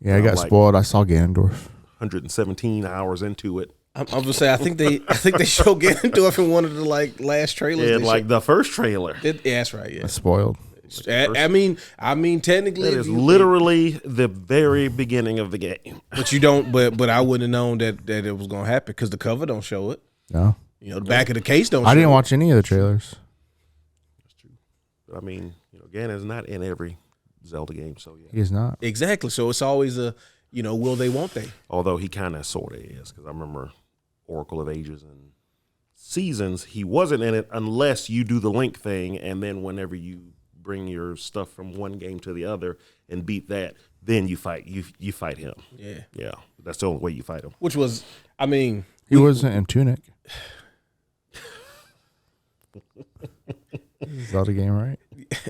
Yeah, I got spoiled. I saw Ganondorf. 117 hours into it. I'm gonna say I think they showed Ganondorf in one of the last trailers. Yeah, like the first trailer. Yeah, that's right. Yeah, I spoiled. I mean, technically, that is literally the very beginning of the game. But you don't. But I wouldn't have known that it was gonna happen because the cover don't show it. No, the back of the case don't. I didn't watch any of the trailers. That's true. But I mean, Ganon's not in every Zelda game, so yeah, he's not exactly. So it's always a will they, won't they? Although he kind of sort of is, because I remember Oracle of Ages and Seasons, he wasn't in it unless you do the Link thing, and then whenever you bring your stuff from one game to the other and beat that, then you fight him. Yeah, that's the only way you fight him. Which was, I mean, he wasn't in Tunic. Zelda game, right?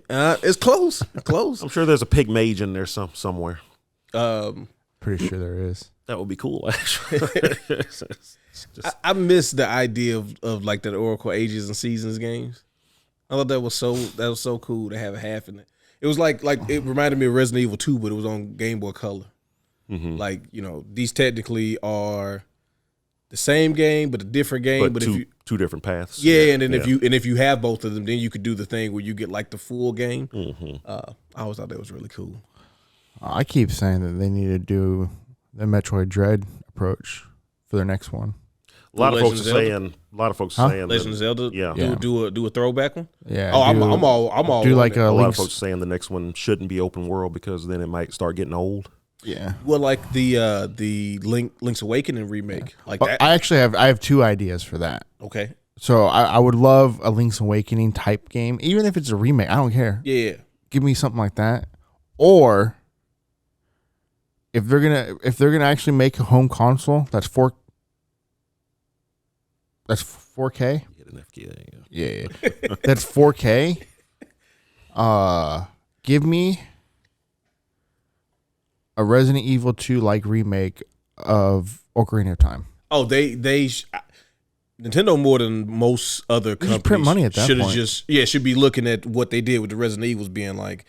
It's close. Close. I'm sure there's a pig mage in there somewhere. Pretty sure there is. That would be cool, actually. I miss the idea of like the Oracle Ages and Seasons games. I thought that was so cool to have a half in it. It was like it reminded me of Resident Evil 2, but it was on Game Boy Color. Mm-hmm. Like, these technically are the same game but a different game, but two different paths. Yeah, and then if you have both of them, then you could do the thing where you get like the full game. Mm-hmm. I always thought that was really cool. I keep saying that they need to do the Metroid Dread approach for their next one. A lot of folks are saying Legend of Zelda. Yeah, do a throwback one. Yeah. Oh, I'm all. Do like a lot of folks saying the next one shouldn't be open world because then it might start getting old. Yeah. Well, like the Link's Awakening remake, like that. I have two ideas for that. Okay. So I would love a Link's Awakening type game, even if it's a remake. I don't care. Yeah. Give me something like that, or if they're gonna actually make a home console that's 4K. Get an FK, yeah. That's 4K. Give me a Resident Evil 2 like remake of Ocarina of Time. Oh, Nintendo more than most other companies print money at that point. Should be looking at what they did with the Resident Evils, being like,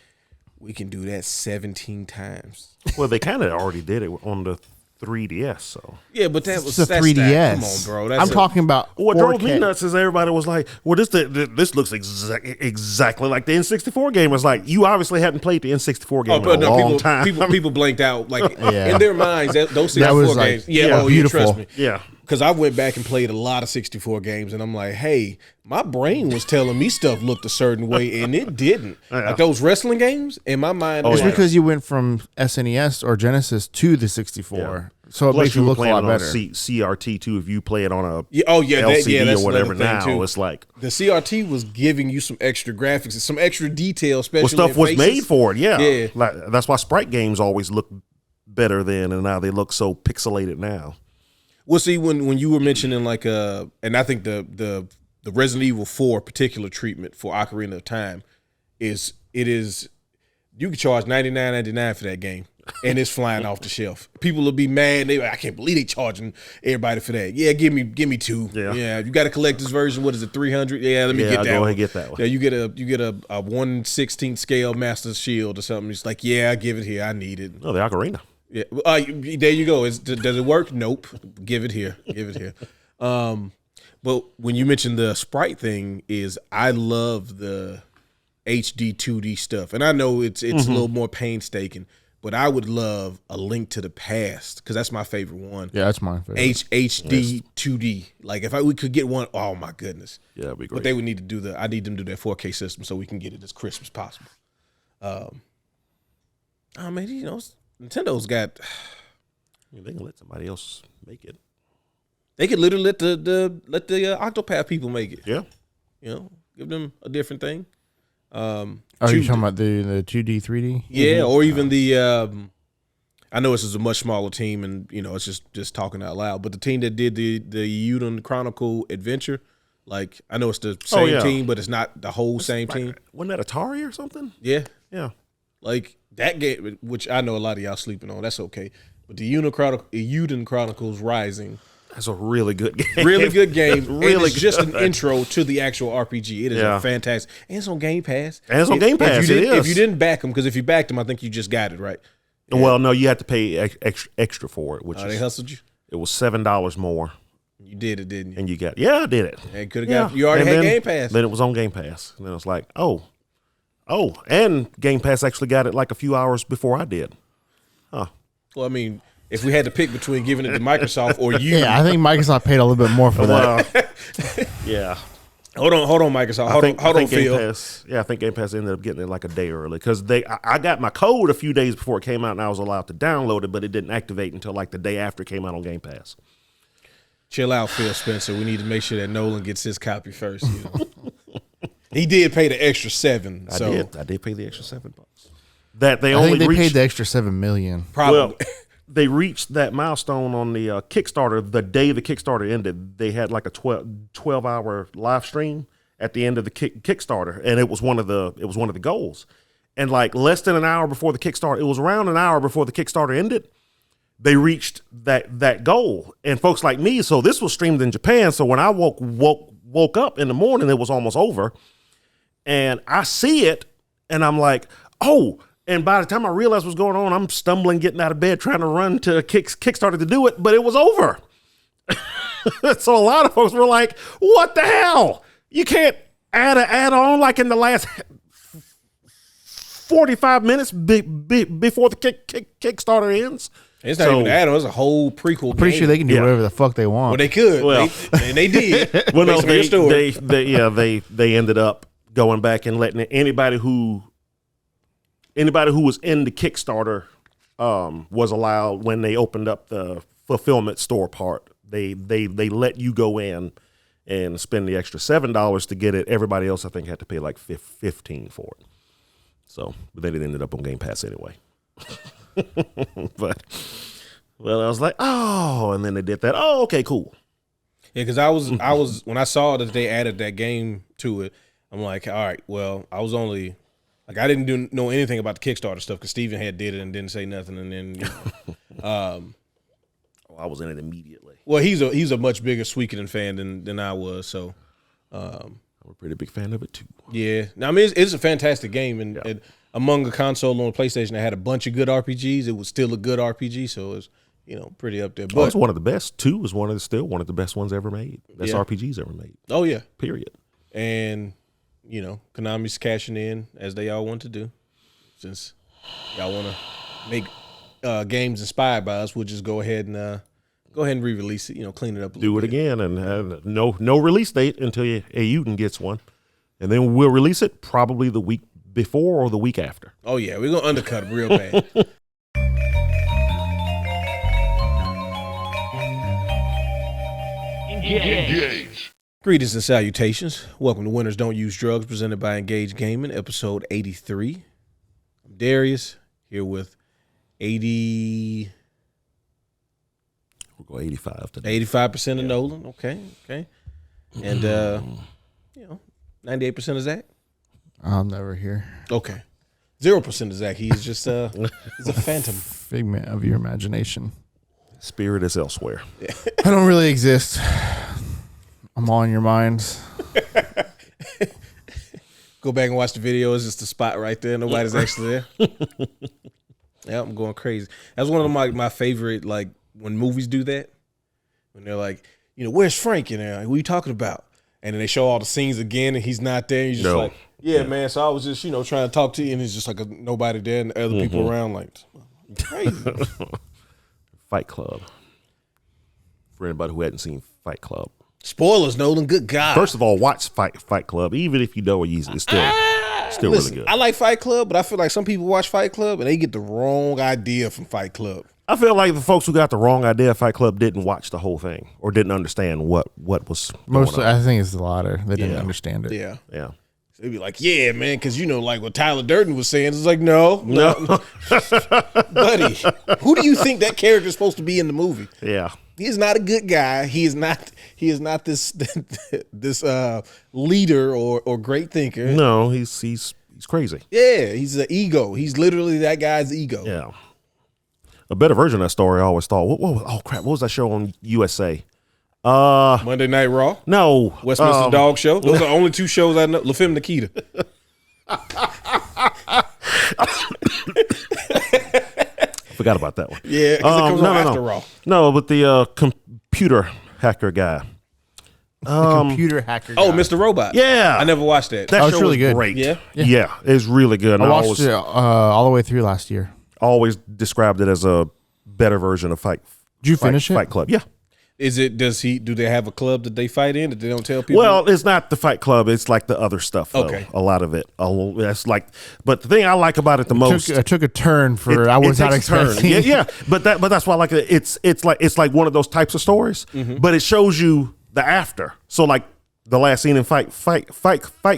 we can do that 17 times. Well, they kind of already did it on the 3DS, so yeah, but that was the 3DS. Come on, bro. I'm talking about what drove me nuts is everybody was like, "Well, this looks exactly like the N64 game." Was like, you obviously hadn't played the N64 game in a long time. People blanked out like in their minds those 64 games. Beautiful. Trust me. Yeah. Because I went back and played a lot of 64 games, and I'm like, hey, my brain was telling me stuff looked a certain way, and it didn't. Like those wrestling games, in my mind. It's because you went from SNES or Genesis to the 64. Yeah. So it makes you look a lot better. CRT, too, if you play it on a LCD or whatever now, too. It's like. The CRT was giving you some extra graphics, some extra detail, especially stuff was made for it, yeah. Like, that's why sprite games always look better then, and now they look so pixelated now. Well, see, when you were mentioning like and I think the Resident Evil 4 particular treatment for Ocarina of Time is you can charge $99.99 for that game, and it's flying off the shelf. People will be mad. I can't believe they charging everybody for that. Yeah, give me two. Yeah, you got a collector's version. What is it, 300? Yeah, let me get that. Go one. ahead and get that one. Yeah, you get a 1/16 scale Master Shield or something. It's like, yeah, give it here. I need it. Oh, the Ocarina. Yeah, there you go. Does it work? Nope. Give it here. But when you mentioned the sprite thing, I love the HD 2D stuff, and I know it's a little more painstaking, but I would love A Link to the Past because that's my favorite one. Yeah, that's my favorite. HD 2D. Like if we could get one, oh my goodness. Yeah, that'd be great. But they would need to do I need them to do that 4K system so we can get it as crisp as possible. Nintendo's got. They can let somebody else make it. They could literally let the Octopath people make it. Yeah, give them a different thing. Are you talking about the 2D, 3D? Yeah, or even the. I know this is a much smaller team, and it's just talking out loud. But the team that did the Euden Chronicle Adventure, like I know it's the same team, but it's not the whole same team. Wasn't that Atari or something? Yeah. Like that game, which I know a lot of y'all sleeping on. That's okay. But the Euden Chronicles Rising. That's a really good game. Really good game. Really it's just an intro to the actual RPG. It is a fantastic. And it's on Game Pass. Game Pass. If you didn't back them, because if you backed them, I think you just got it right. Well, no, you had to pay extra for it, which they hustled you. It was $7 more. You did it, didn't you? And you got I did it. And could have got you already had Game Pass. Then it was on Game Pass, and then it was like, and Game Pass actually got it like a few hours before I did. Huh. Well, I mean, if we had to pick between giving it to Microsoft or you, Yeah, I think Microsoft paid a little bit more for that. Yeah. Hold on, Microsoft. Hold on, Phil. I think Game Pass ended up getting it like a day early because I got my code a few days before it came out, and I was allowed to download it, but it didn't activate until like the day after it came out on Game Pass. Chill out, Phil Spencer. We need to make sure that Nolan gets his copy first. You know? He did pay the extra $7. I did pay the extra $7. That they I only think they paid reached, the extra $7 million. Probably. Well, they reached that milestone on the Kickstarter the day the Kickstarter ended. They had like a 12-hour live stream at the end of the Kickstarter, and it was one of the goals. And like less than an hour before the Kickstarter, it was around an hour before the Kickstarter ended, they reached that goal. And folks like me, so this was streamed in Japan. So when I woke up in the morning, it was almost over, and I see it, and I'm like, oh. And by the time I realized what's going on, I'm stumbling, getting out of bed, trying to run to Kickstarter to do it, but it was over. So a lot of folks were like, what the hell? You can't add an add-on like in the last 45 minutes before the Kickstarter ends? It's not even an add-on. It's a whole prequel. Pretty sure they can do whatever the fuck they want. Well, they could. Well, and they did. Well, no, they ended up going back and letting anybody who was in the Kickstarter was allowed when they opened up the fulfillment store part. They let you go in and spend the extra $7 to get it. Everybody else, I think, had to pay like $15 for it. So, but then it ended up on Game Pass anyway. But I was like, oh, and then they did that. Oh, okay, cool. Yeah, because I was when I saw that they added that game to it, I'm like, all right, well, I was only. Like I didn't know anything about the Kickstarter stuff because Steven had did it and didn't say nothing, and then I was in it immediately. Well, he's a much bigger Suikoden fan than I was, so I'm a pretty big fan of it too. Yeah, now I mean it's a fantastic game, and among a console on the PlayStation that had a bunch of good RPGs, it was still a good RPG, so it's pretty up there. But it's one of the best. 2 was still one of the best ones ever made. Best RPGs ever made. Oh yeah, period. And Konami's cashing in as they all want to do. Since y'all want to make games inspired by us, we'll just go ahead and re-release it. Clean it up. Do it again, and no release date until Ayuden gets one, and then we'll release it probably the week before or the week after. Oh yeah, we're gonna undercut them real bad. Engage. Greetings and salutations. Welcome to Winners Don't Use Drugs, presented by Engage Gaming, episode 83. I'm Darius, here with 80. We'll go 85 today. 85% of Nolan. Okay. And 98% of Zach. I'm never here. Okay. 0% of Zach. He's just he's a phantom. Figment of your imagination. Spirit is elsewhere. I don't really exist. I'm all in your minds. Go back and watch the video. It's just a spot right there. Nobody's actually there. Yeah, I'm going crazy. That's one of my favorite, like, when movies do that. When they're like, where's Frank in there? Like, what are you talking about? And then they show all the scenes again, and he's not there. He's just like, yeah, man. So I was just, trying to talk to you, and it's just like nobody there, and the other people around, like, crazy. Fight Club. For anybody who hadn't seen Fight Club. Spoilers, Nolan. Good God. First of all, watch Fight Club. Even if you know it's still Listen, really good. I like Fight Club, but I feel like some people watch Fight Club and they get the wrong idea from Fight Club. I feel like the folks who got the wrong idea of Fight Club didn't watch the whole thing or didn't understand what was Mostly, going on. I think it's the latter. They didn't understand it. Yeah. Yeah. They'd be like, yeah, man, because, like what Tyler Durden was saying. It's like, no. Buddy, who do you think that character is supposed to be in the movie? Yeah. He is not a good guy. He is not this leader or great thinker. No, he's crazy. Yeah, he's an ego. He's literally that guy's ego. Yeah. A better version of that story I always thought, what was that show on USA? Monday Night Raw? No. Westminster Dog Show? Those are the only two shows I know. La Femme Nikita. Forgot about that one. Yeah, because it comes no, on no, after no. Raw. No, but the computer hacker guy. The computer hacker. Oh, guy. Mr. Robot. Yeah. I never watched that. That Oh, it's show really was good. great. Yeah? Yeah, it's really good. And I I watched always, it all the way through last year. always described it as a better version of Fight. Did you finish it? Fight Club. Yeah. Do they have a club that they fight in that they don't tell people? Well, it's not the Fight Club. It's like the other stuff. Though, Okay. a lot of it. That's like. But the thing I like about it the most. It took a turn for I was not takes a turn. expecting. Yeah. But that's why I like it. It's like one of those types of stories. But it shows you the after. So like the last scene in Fight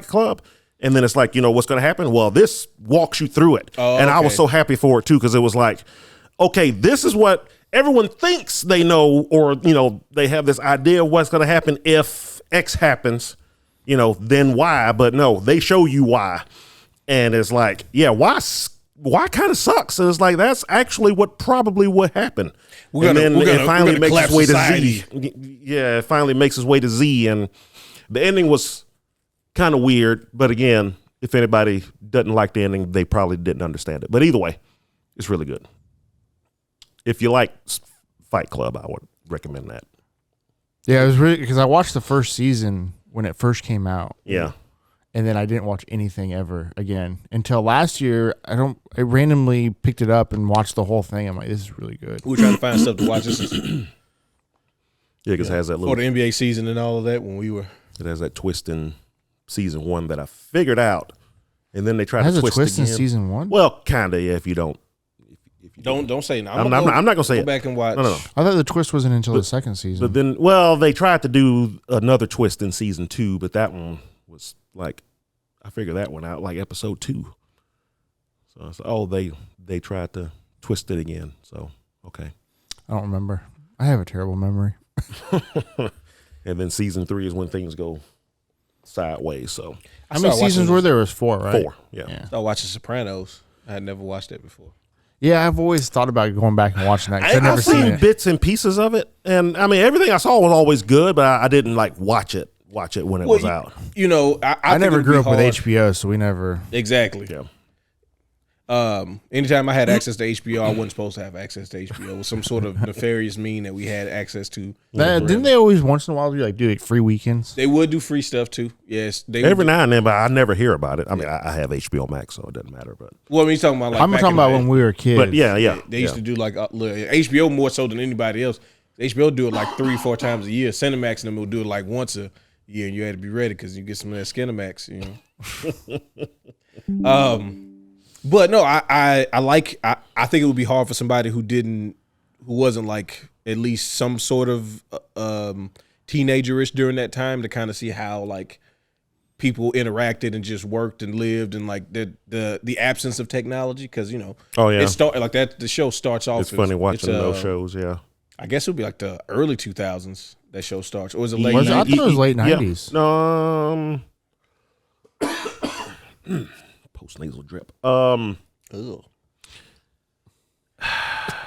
Club. And then it's like, what's going to happen? Well, this walks you through it. Oh, and I was okay. so happy for it, too, because it was like, okay, this is what everyone thinks they know, or, they have this idea of what's going to happen if X happens, then Y. But no, they show you why. And it's like, yeah, Y kind of sucks. And it's like, that's actually what probably would happen. And then it finally makes its way to Z. Yeah, it finally makes its way to Z. And the ending was kind of weird, but again, if anybody doesn't like the ending, they probably didn't understand it. But either way, it's really good. If you like Fight Club, I would recommend that. Yeah, it was really because I watched the first season when it first came out. Yeah. And then I didn't watch anything ever again until last year. I randomly picked it up and watched the whole thing. I'm like, this is really good. We were trying to find stuff to watch. This is Yeah, because it has that for little, the NBA season and all of that when we were. it has that twist in season 1 that I figured out, and then they tried It has to a twist twist in again. season 1. Well, kind of, yeah, if you don't. Don't say no. I'm not going to say Go it. back and watch. No. I thought the twist wasn't until the second season. But then, well, they tried to do another twist in season 2, but that one was like, I figured that one out like episode 2. So I said, oh, they tried to twist it again. So, okay. I don't remember. I have a terrible memory. And then season 3 is when things go sideways. So How many seasons were there? It was 4, right? 4, yeah. Yeah. I started watching Sopranos. I had never watched that before. Yeah, I've always thought about going back and watching that. 'Cause I've never I've seen seen it. bits and pieces of it, and I mean everything I saw was always good, but I didn't like watch it when it was out. I I think never it'd grew be up with hard- HBO, so we never. Exactly. Yeah. Anytime I had access to HBO, I wasn't supposed to have access to HBO. It was some sort of nefarious mean that we had access to. Didn't they always once in a while do like free weekends? They would do free stuff too. Yes, they Every would. now and then, but I never hear about it. I mean, I have HBO Max, so it doesn't matter. But Well, I mean, you're talking about like I'm back talking in the about day. when we were kids. but yeah. They used to do like HBO more so than anybody else. HBO do it like 3-4 times a year. Cinemax and them will do it like once a year, and you had to be ready because you get some of that Skinemax, But no, I think it would be hard for somebody who wasn't like at least some sort of teenagerish during that time to kind of see how like people interacted and just worked and lived and like the absence of technology because Oh, yeah. it start like that. The show starts off. it's funny watching those shows. Yeah, I guess it would be like the early 2000s that show starts, or was it late? Was it? I thought it was late Yeah. 90s. Post nasal drip. Ugh.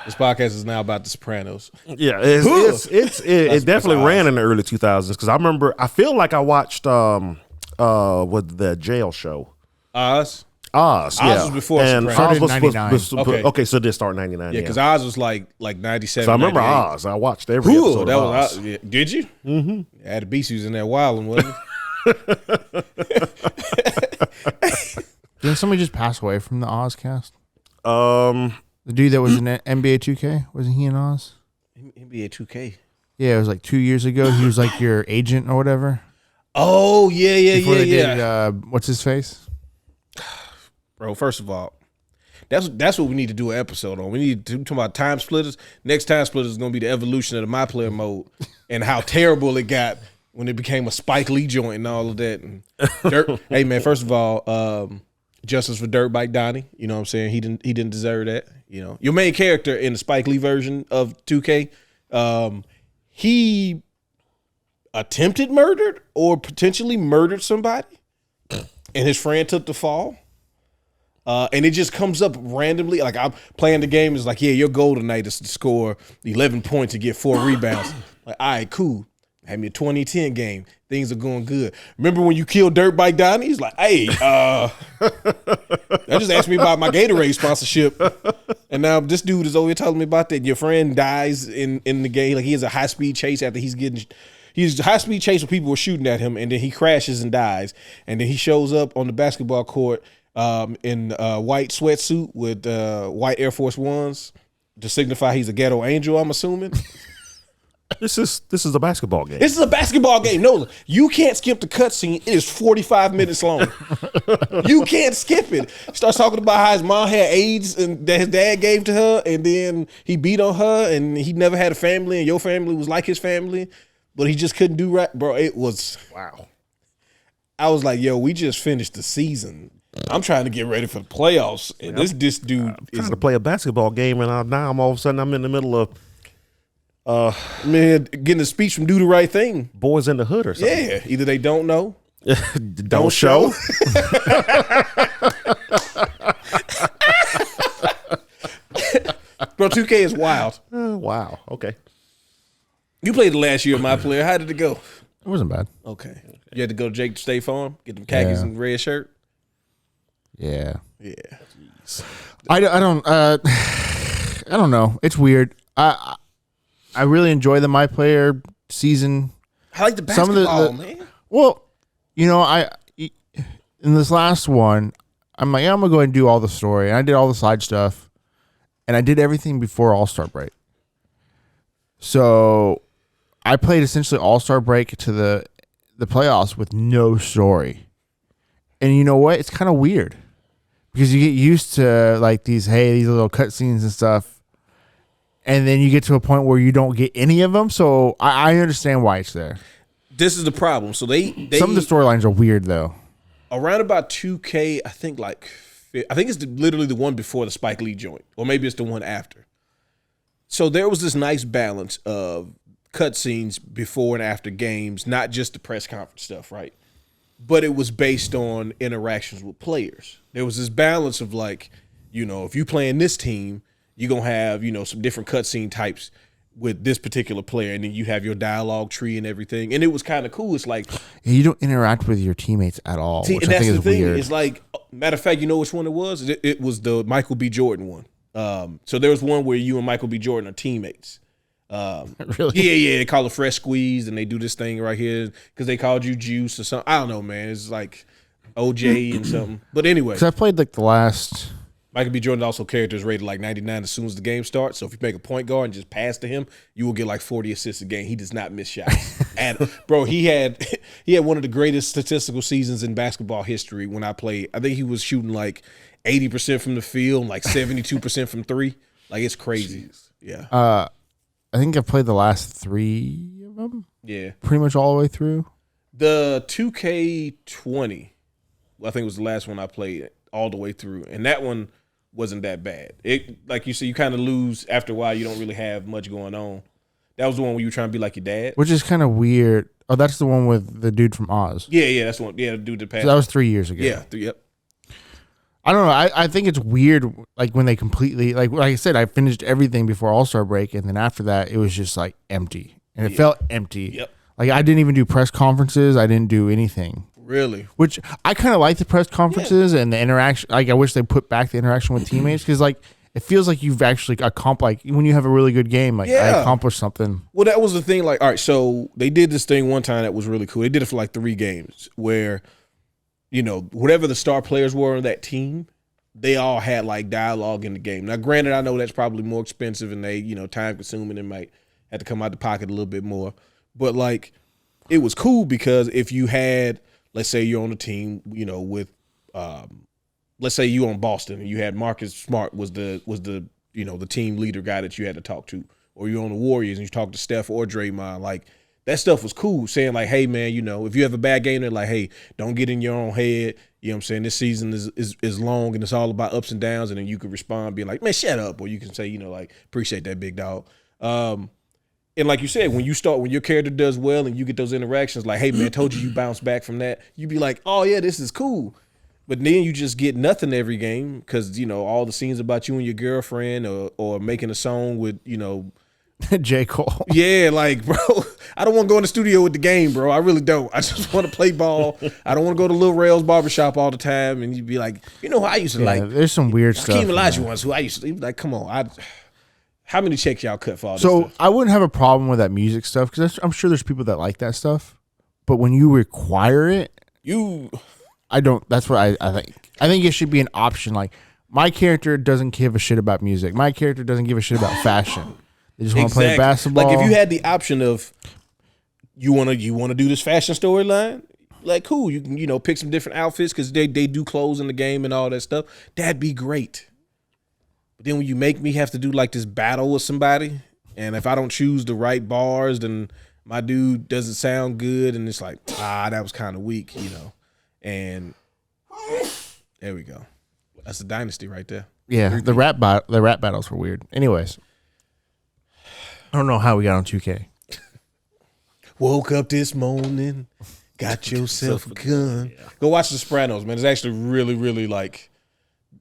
This podcast is now about The Sopranos. Yeah, it definitely ran in the early 2000s because I feel like I watched with the jail show. Oz? Oz, Oz was before and Sopranos. Oz was Started in 99. Okay. So it did start in 99. Yeah, because Oz was like 97. So I remember 98. Oz. I watched every Cool. episode That of was Oz. yeah. Did you? Mm-hmm. Yeah, had the beast using that wild one, wasn't it? Didn't somebody just pass away from the Oz cast? Um, The dude that was in NBA 2K? Wasn't he in Oz? NBA 2K. Yeah, it was like 2 years ago. He was like your agent or whatever. Oh yeah. Before they did, what's his face? Bro, first of all, that's what we need to do an episode on. We need to talk about time splitters. Next time splitters is gonna be the evolution of the My Player mode and how terrible it got when it became a Spike Lee joint and all of that. And hey man, first of all, justice for Dirt Bike Donnie. You know what I'm saying? He didn't deserve that. Your main character in the Spike Lee version of 2K, he attempted murdered or potentially murdered somebody, and his friend took the fall. And it just comes up randomly. Like I'm playing the game, it's like, yeah, your goal tonight is to score 11 points and get 4 rebounds. Like, all right, cool. Had me a 2010 game. Things are going good. Remember when you killed Dirt Bike Donnie? He's like, hey, I just asked me about my Gatorade sponsorship. And now this dude is over here telling me about that. Your friend dies in the game. Like he has a high-speed chase after he's a high-speed chase where people were shooting at him, and then he crashes and dies. And then he shows up on the basketball court in a white sweatsuit with white Air Force Ones to signify he's a ghetto angel, I'm assuming. This is a basketball game. This is a basketball game. No, you can't skip the cutscene. It is 45 minutes long. You can't skip it. Starts talking about how his mom had AIDS and that his dad gave to her, and then he beat on her, and he never had a family, and your family was like his family, but he just couldn't do right. Bro, it was wow. I was like, yo, we just finished the season. I'm trying to get ready for the playoffs, and this dude is trying to play a basketball game, and now I'm all of a sudden I'm in the middle of man, getting a speech from Do the Right Thing. Boys in the Hood or something. Yeah, either they don't know, don't show. Bro, 2K is wild. Wow. Okay. You played the last year of My Player. How did it go? It wasn't bad. Okay. You had to go to Jake State Farm, get them khakis and red shirt. Yeah. Yeah. I don't know. It's weird. I really enjoy the My Player season. I like the basketball, man. Well, in this last one, I'm like, I'm gonna go ahead and do all the story, and I did all the side stuff, and I did everything before All-Star break. So I played essentially All-Star break to the playoffs with no story, and you know what? It's kind of weird because you get used to like these little cutscenes and stuff. And then you get to a point where you don't get any of them. So I understand why it's there. This is the problem. So they some of the storylines are weird though. Around about 2K, I think it's literally the one before the Spike Lee joint, or maybe it's the one after. So there was this nice balance of cutscenes before and after games, not just the press conference stuff, right? But it was based on interactions with players. There was this balance of like, if you playing this team, you're going to have, some different cutscene types with this particular player, and then you have your dialogue tree and everything. And it was kind of cool. It's like... You don't interact with your teammates at all, See, which and I think that's is the thing. weird. It's like, matter of fact, you know which one it was? It was the Michael B. Jordan one. So there was one where you and Michael B. Jordan are teammates. Really? Yeah. They call it Fresh Squeeze, and they do this thing right here because they called you Juice or something. I don't know, man. It's like OJ and something. But anyway. Because I played like the last... Michael B. Jordan also character is rated like 99 as soon as the game starts. So if you make a point guard and just pass to him, you will get like 40 assists a game. He does not miss shots. And bro, he had one of the greatest statistical seasons in basketball history when I played. I think he was shooting like 80% from the field, like 72% from three. Like it's crazy. Jeez. Yeah. I think I've played the last 3 of them. Yeah. Pretty much all the way through. The 2K20, I think was the last one I played all the way through. And that one wasn't that bad. It, like you said, you kind of lose after a while. You don't really have much going on. That was the one where you were trying to be like your dad. Which is kind of weird. Oh, that's the one with the dude from Oz. Yeah, that's the one. Yeah, the dude that passed. So that was 3 years ago. Yeah, yep. I don't know. I think it's weird, like when they completely, like I said, I finished everything before All-Star break, and then after that, it was just like empty, and it felt empty. Yep. Like I didn't even do press conferences. I didn't do anything. Really? Which I kind of like the press conferences and the interaction. Like I wish they put back the interaction with teammates because like it feels like you've actually accomplished. Like when you have a really good game, like I accomplished something. Well, that was the thing. Like, all right, so they did this thing one time that was really cool. They did it for like 3 games where, whatever the star players were on that team, they all had like dialogue in the game. Now, granted, I know that's probably more expensive and they, time consuming and might have to come out the pocket a little bit more. But like, it was cool because if you had, let's say you're on a team, with, let's say you on Boston and you had Marcus Smart was the the team leader guy that you had to talk to, or you're on the Warriors and you talk to Steph or Draymond, like that stuff was cool. Saying like, hey man, if you have a bad game, they're like, hey, don't get in your own head. You know what I'm saying? This season is long and it's all about ups and downs, and then you can respond being like, man, shut up, or you can say, like, appreciate that, big dog. And like you said, when your character does well and you get those interactions, like, hey man, told you bounce back from that, you be like, oh yeah, this is cool. But then you just get nothing every game because, all the scenes about you and your girlfriend or making a song with, J. Cole. Yeah, like, bro, I don't want to go in the studio with the game, bro. I really don't. I just want to play ball. I don't want to go to Lil Rail's barbershop all the time. And you'd be like, you know who I used to like? There's some weird stuff. Hakeem Olajuwon's who I used to like. Come on, how many checks y'all cut for all this So stuff? I wouldn't have a problem with that music stuff because I'm sure there's people that like that stuff. But when you require it, I don't. That's what I think. I think it should be an option. Like my character doesn't give a shit about music. My character doesn't give a shit about fashion. They just want to play basketball. Like if you had the option of you want to do this fashion storyline, like cool, you can pick some different outfits because they do clothes in the game and all that stuff. That'd be great. But then when you make me have to do like this battle with somebody, and if I don't choose the right bars, then my dude doesn't sound good, and it's like that was kind of weak, And there we go. That's a dynasty right there. Yeah, the rap battles were weird. Anyways, I don't know how we got on 2K. Woke up this morning, got yourself a gun. Yeah. Go watch The Sopranos, man. It's actually really, really like.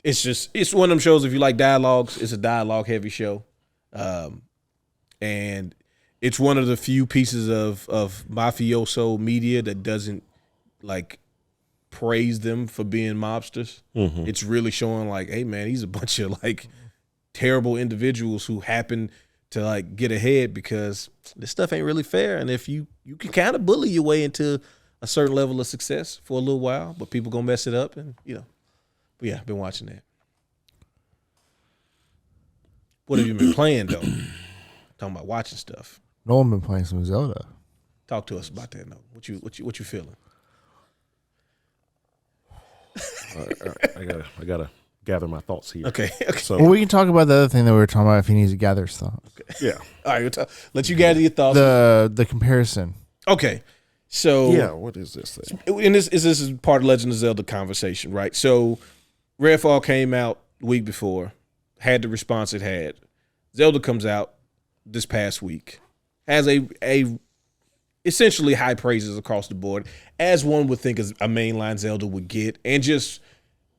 It's one of them shows. If you like dialogues, it's a dialogue heavy show, and it's one of the few pieces of mafioso media that doesn't like praise them for being mobsters. Mm-hmm. It's really showing like, hey man, these are a bunch of like terrible individuals who happen to like get ahead because this stuff ain't really fair. And if you can kind of bully your way into a certain level of success for a little while, but people gonna mess it up, and But yeah, I've been watching that. What have you been playing though? Talking about watching stuff. Nolan been playing some Zelda. Talk to us about that. No, what you feeling? I gotta gather my thoughts here. Okay. So we can talk about the other thing that we were talking about if he needs to gather his thoughts. Okay. Yeah. All right. Let you gather your thoughts. The comparison. Okay. So yeah, what is this thing? And this is part of Legend of Zelda conversation, right? So Redfall came out the week before, had the response it had. Zelda comes out this past week, has a essentially high praises across the board, as one would think a mainline Zelda would get, and just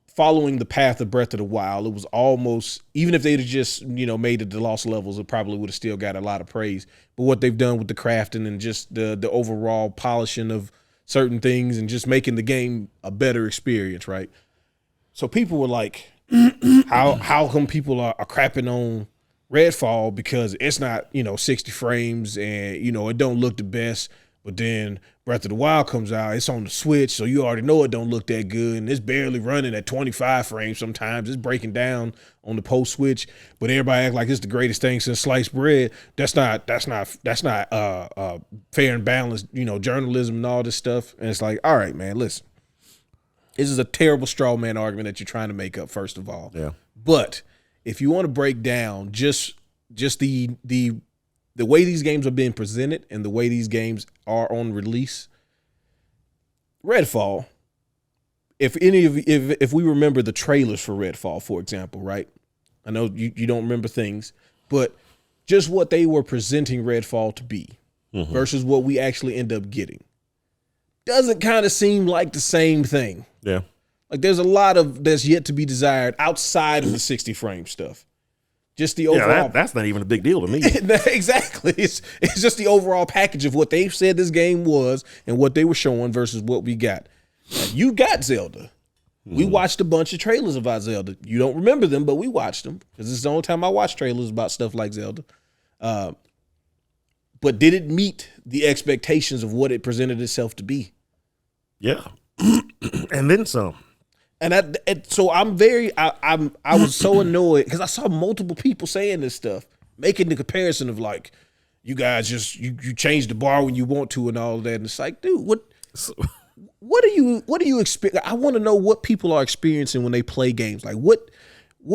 following the path of Breath of the Wild, it was almost, even if they'd have just made it to lost levels, it probably would have still got a lot of praise. But what they've done with the crafting and just the overall polishing of certain things and just making the game a better experience, right? So people were like, how come people are crapping on Redfall because it's not 60 frames and it don't look the best, but then Breath of the Wild comes out, it's on the Switch, so you already know it don't look that good, and it's barely running at 25 frames sometimes. It's breaking down on the post Switch, but everybody act like it's the greatest thing since sliced bread. That's not fair and balanced, journalism and all this stuff. And it's like, all right, man, listen. This is a terrible straw man argument that you're trying to make up, first of all. Yeah. But if you want to break down just the way these games are being presented and the way these games are on release, Redfall, if we remember the trailers for Redfall, for example, right? I know you don't remember things, but just what they were presenting Redfall to be versus what we actually end up getting doesn't kind of seem like the same thing. Yeah. Like there's a lot of that's yet to be desired outside of the 60 frame stuff. Just the overall. Yeah, that's not even a big deal to me. Exactly. It's just the overall package of what they said this game was and what they were showing versus what we got. Now, you got Zelda. We watched a bunch of trailers about Zelda. You don't remember them, but we watched them because it's the only time I watch trailers about stuff like Zelda. But did it meet the expectations of what it presented itself to be? Yeah. And then some. So I was so annoyed because I saw multiple people saying this stuff, making the comparison of like, you guys just you change the bar when you want to and all of that. And it's like, dude, what do you expect? I want to know what people are experiencing when they play games. Like what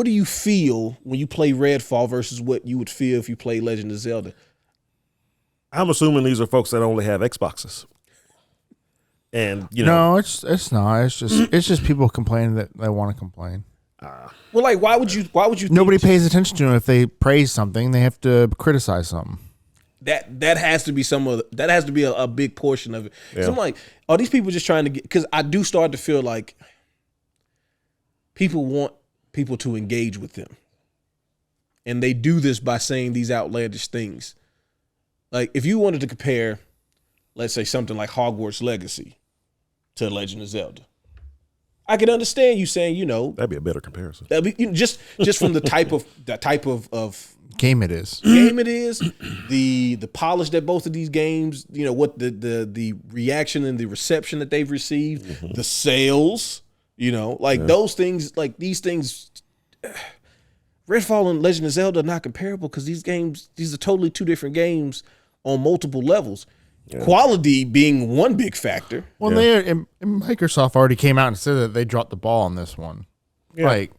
do you feel when you play Redfall versus what you would feel if you play Legend of Zelda? I'm assuming these are folks that only have Xboxes. And no, it's not. It's just people complaining that they want to complain. Well, like why would you? Nobody pays attention to them if they praise something. They have to criticize something. That has to be that has to be a big portion of it. Yeah. So I'm like, are these people just trying to get? Because I do start to feel like people want people to engage with them, and they do this by saying these outlandish things. Like if you wanted to compare, let's say something like Hogwarts Legacy to Legend of Zelda, I can understand you saying, that'd be a better comparison. that'd be, just from the type of Game it is. game it is, the polish that both of these games, what the reaction and the reception that they've received, the sales, those things, like these things. Redfall and Legend of Zelda are not comparable because these are totally two different games on multiple levels. Yeah. Quality being one big factor. Well, and Microsoft already came out and said that they dropped the ball on this one. Yeah. Like,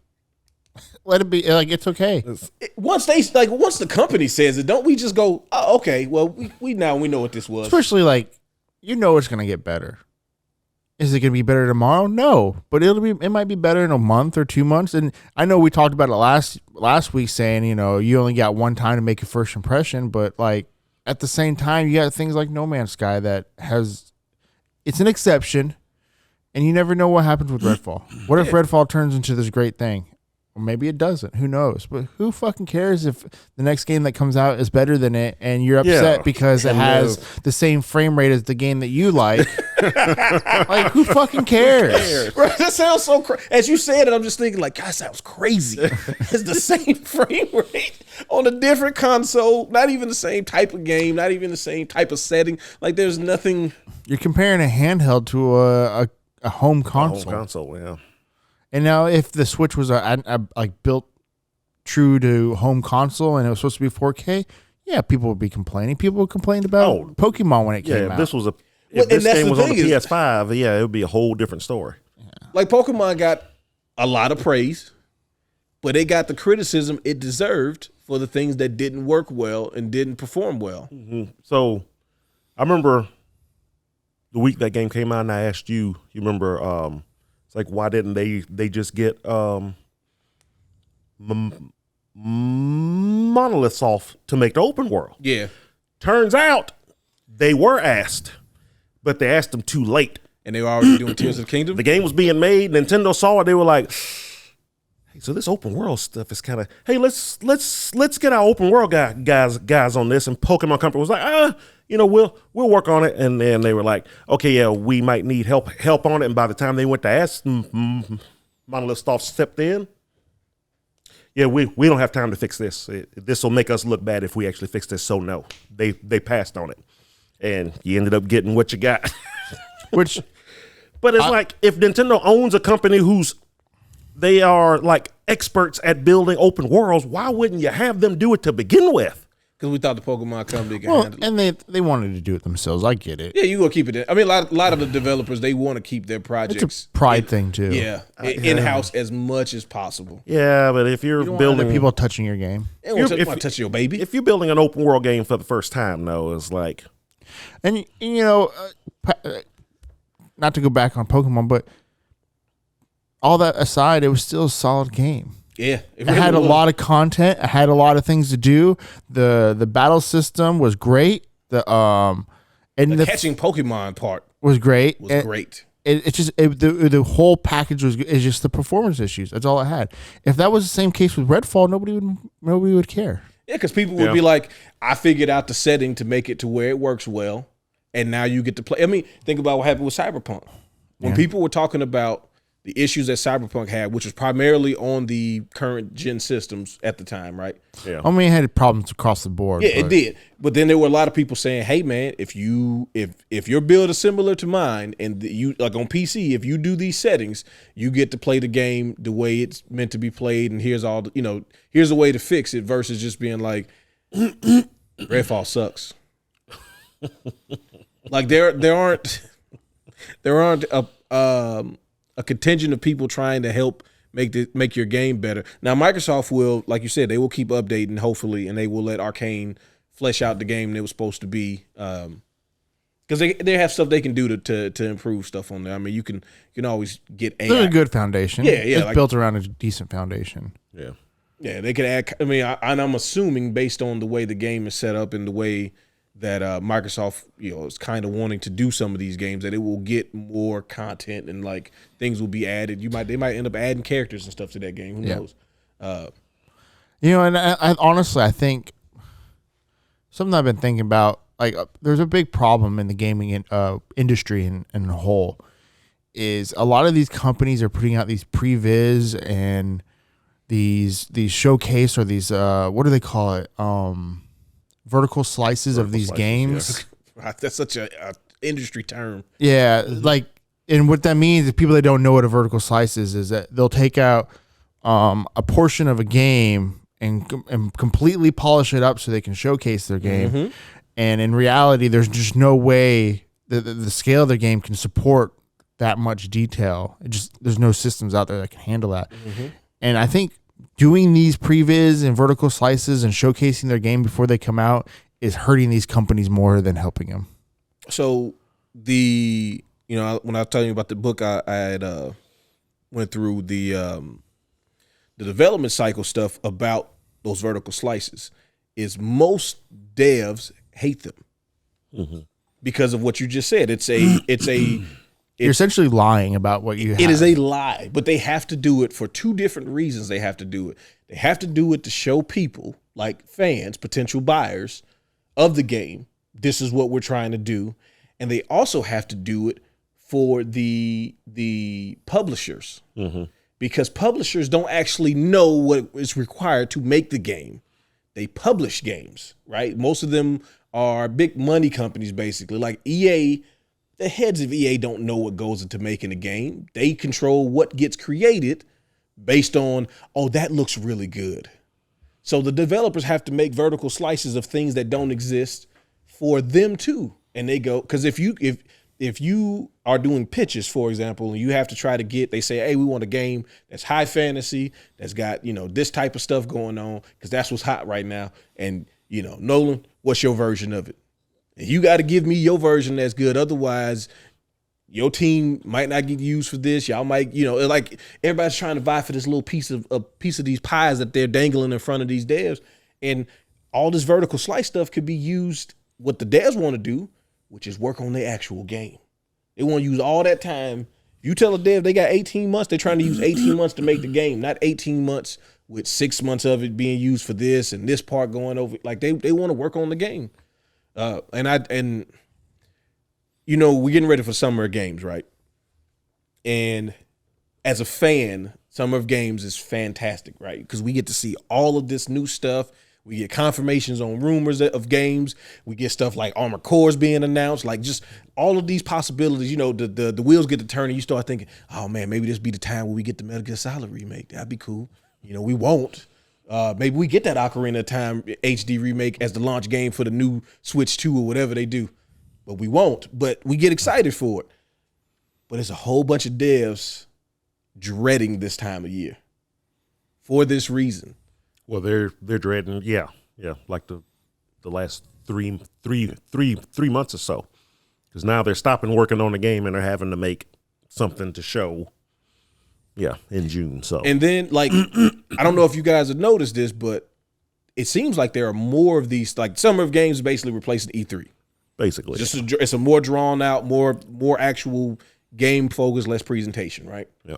let it be. Like, it's okay. Once the company says it, don't we just go, oh, okay? Well, we know what this was. Especially it's gonna get better. Is it gonna be better tomorrow? No, but it might be better in a month or 2 months. And I know we talked about it last week, saying you only got one time to make a first impression, but at the same time, you got things like No Man's Sky it's an exception, and you never know what happens with Redfall. What if Redfall turns into this great thing? Or maybe it doesn't. Who knows? But who fucking cares if the next game that comes out is better than it and you're upset because it has the same frame rate as the game that you like? Like, who fucking cares? Right, that sounds so crazy. As you said it, I'm just thinking, God, that sounds crazy. It's the same frame rate on a different console, not even the same type of game, not even the same type of setting. Like, there's nothing. You're comparing a handheld to a home console. A home console, yeah. And now, if the Switch was built true to home console and it was supposed to be 4K, yeah, people would be complaining. People would complain about Pokemon when it came out. If this game was on the PS5, it would be a whole different story. Yeah. Like, Pokemon got a lot of praise, but it got the criticism it deserved for the things that didn't work well and didn't perform well. Mm-hmm. So, I remember the week that game came out, and I asked you remember. It's like, why didn't they just get Monolith off to make the open world? Yeah. Turns out they were asked, but they asked them too late. And they were already doing Tears of the Kingdom? The game was being made. Nintendo saw it. They were like, hey, so this open world stuff is kind of, hey, let's get our open world guys on this. And Pokemon Company was like, we'll work on it. And then they were like, okay, yeah, we might need help on it. And by the time they went to ask, Monolith Soft stepped in. Yeah, we don't have time to fix this. This will make us look bad if we actually fix this. So no, they passed on it, and you ended up getting what you got. But it's if Nintendo owns a company they are like experts at building open worlds, why wouldn't you have them do it to begin with? Because we thought the Pokemon company could handle it. And they wanted to do it themselves. I get it. Yeah, you gonna keep it in. I mean, a lot of the developers, they want to keep their projects. It's a pride thing too. Yeah, in-house as much as possible. Yeah, but if you're building people touching your game, they want to touch your baby. If you're building an open world game for the first time, though, it's like, and not to go back on Pokemon, but all that aside, it was still a solid game. Yeah, it had a lot of content. It had a lot of things to do. The battle system was great. The catching Pokemon part was great. Great. The whole package is just the performance issues. That's all it had. If that was the same case with Redfall, nobody would care. Yeah, because people would be like, I figured out the setting to make it to where it works well, and now you get to play. I mean, think about what happened with Cyberpunk. When people were talking about the issues that Cyberpunk had, which was primarily on the current gen systems at the time, right? Yeah. I mean, it had problems across the board. Yeah, it did. But then there were a lot of people saying, "Hey, man, if your build is similar to mine, and you like on PC, if you do these settings, you get to play the game the way it's meant to be played, and here's all here's a way to fix it." Versus just being like, "Redfall sucks." Like there aren't a contingent of people trying to help make your game better. Now, Microsoft will, like you said, they will keep updating, hopefully, and they will let Arcane flesh out the game it was supposed to be. Because they have stuff they can do to improve stuff on there. I mean, you can always get AI. There's a good foundation. Yeah. It's built around a decent foundation. Yeah. Yeah, they could add. I mean, I'm assuming based on the way the game is set up and the way that Microsoft, is kind of wanting to do some of these games, that it will get more content and like things will be added. They might end up adding characters and stuff to that game. Who knows? And I honestly, I think something I've been thinking about, like, there's a big problem in the gaming industry in a whole, is a lot of these companies are putting out these previs and these showcase, or these what do they call it? Vertical slices of these games. Yeah. That's such a industry term. Yeah, like, and what that means is people that don't know what a vertical slice is that they'll take out a portion of a game and completely polish it up so they can showcase their game. Mm-hmm. And in reality, there's just no way that the scale of their game can support that much detail. There's no systems out there that can handle that. Mm-hmm. And I think doing these previs and vertical slices and showcasing their game before they come out is hurting these companies more than helping them. So when I was telling you about the book, I had went through the development cycle stuff about those vertical slices. Is most devs hate them because of what you just said. You're essentially lying about what you have. It is a lie, but they have to do it for two different reasons. They have to do it. They have to do it to show people, like fans, potential buyers of the game, this is what we're trying to do. And they also have to do it for the publishers, because publishers don't actually know what is required to make the game. They publish games, right? Most of them are big money companies, basically, like EA. The heads of EA don't know what goes into making a game. They control what gets created based on, oh, that looks really good. So the developers have to make vertical slices of things that don't exist for them too. And they go, because if you are doing pitches, for example, and you have to try to they say, hey, we want a game that's high fantasy, that's got, this type of stuff going on, because that's what's hot right now. And, Nolan, what's your version of it? And you got to give me your version that's good. Otherwise, your team might not get used for this. Y'all might, like everybody's trying to vie for this little piece of these pies that they're dangling in front of these devs. And all this vertical slice stuff could be used, what the devs want to do, which is work on their actual game. They want to use all that time. You tell a dev they got 18 months, they're trying to use 18 months to make the game, not 18 months with 6 months of it being used for this and this part going over. Like they want to work on the game. We're getting ready for Summer of Games, right? And as a fan, Summer of Games is fantastic, right? Because we get to see all of this new stuff. We get confirmations on rumors of games. We get stuff like Armored Cores being announced, like just all of these possibilities. The wheels get to turn, and you start thinking, oh man, maybe this be the time where we get the Metal Gear Solid remake. That'd be cool. We won't. Maybe we get that Ocarina of Time HD remake as the launch game for the new Switch 2 or whatever they do. But we won't. But we get excited for it. But there's a whole bunch of devs dreading this time of year for this reason. Well, they're dreading, yeah, like the last three months or so, because now they're stopping working on the game and they're having to make something to show. Yeah, in June. So, and then I don't know if you guys have noticed this, but it seems like there are more of these, like Summer of Games basically replacing E3. Basically, it's a more drawn out, more actual game focus, less presentation, right? Yeah.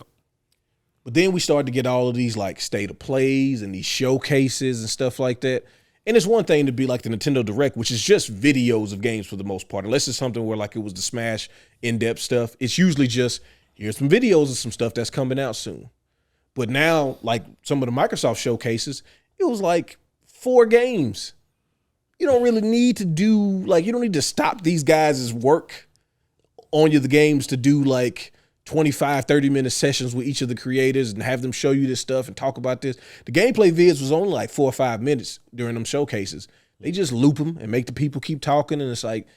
But then we started to get all of these like state of plays and these showcases and stuff like that. And it's one thing to be like the Nintendo Direct, which is just videos of games for the most part, unless it's something where like it was the Smash in-depth stuff. It's usually just, here's some videos of some stuff that's coming out soon. But now, like some of the Microsoft showcases, it was like 4 games. You don't really need to you don't need to stop these guys' work on the games to do like 25, 30-minute sessions with each of the creators and have them show you this stuff and talk about this. The gameplay vids was only like 4 or 5 minutes during them showcases. They just loop them and make the people keep talking. And it's like,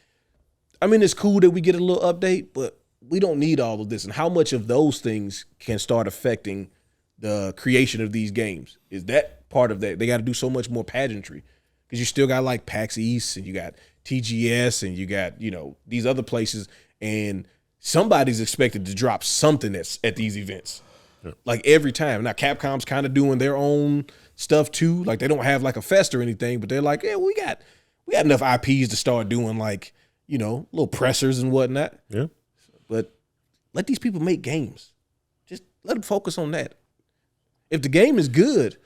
I mean, it's cool that we get a little update, but we don't need all of this. And how much of those things can start affecting the creation of these games? Is that part of that? They got to do so much more pageantry, because you still got like PAX East and you got TGS and you got, these other places, and somebody's expected to drop something that's at these events. Yeah. Like every time. Now Capcom's kind of doing their own stuff too. Like they don't have like a fest or anything, but they're like, yeah, we got enough IPs to start doing like, little pressers and whatnot. Yeah. But let these people make games. Just let them focus on that. If the game is good,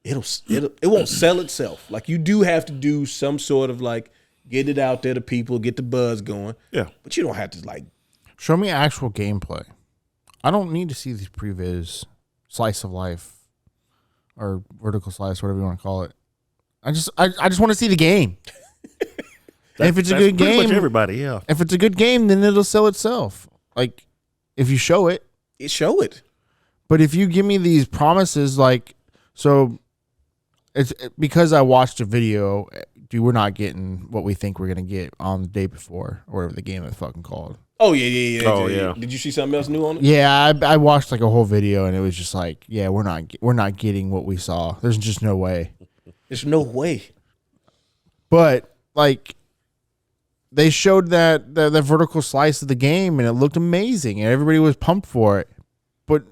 it won't sell itself. Like you do have to do some sort of like get it out there to people, get the buzz going. Yeah. But you don't have to like Show me actual gameplay. I don't need to see these previs, slice of life, or vertical slice, whatever you want to call it. I just want to see the game. And if it's a good pretty game, much everybody, yeah. If it's a good game, then it'll sell itself. Like if you show it, show it. But if you give me these promises, like so, it's because I watched a video. Dude, we're not getting what we think we're gonna get on the day before, or whatever the game is fucking called. Oh yeah. Oh yeah. Did you see something else new on it? Yeah, I watched like a whole video, and it was just like, yeah, we're not getting what we saw. There's just no way. There's no way. But like, they showed that the vertical slice of the game, and it looked amazing, and everybody was pumped for it. But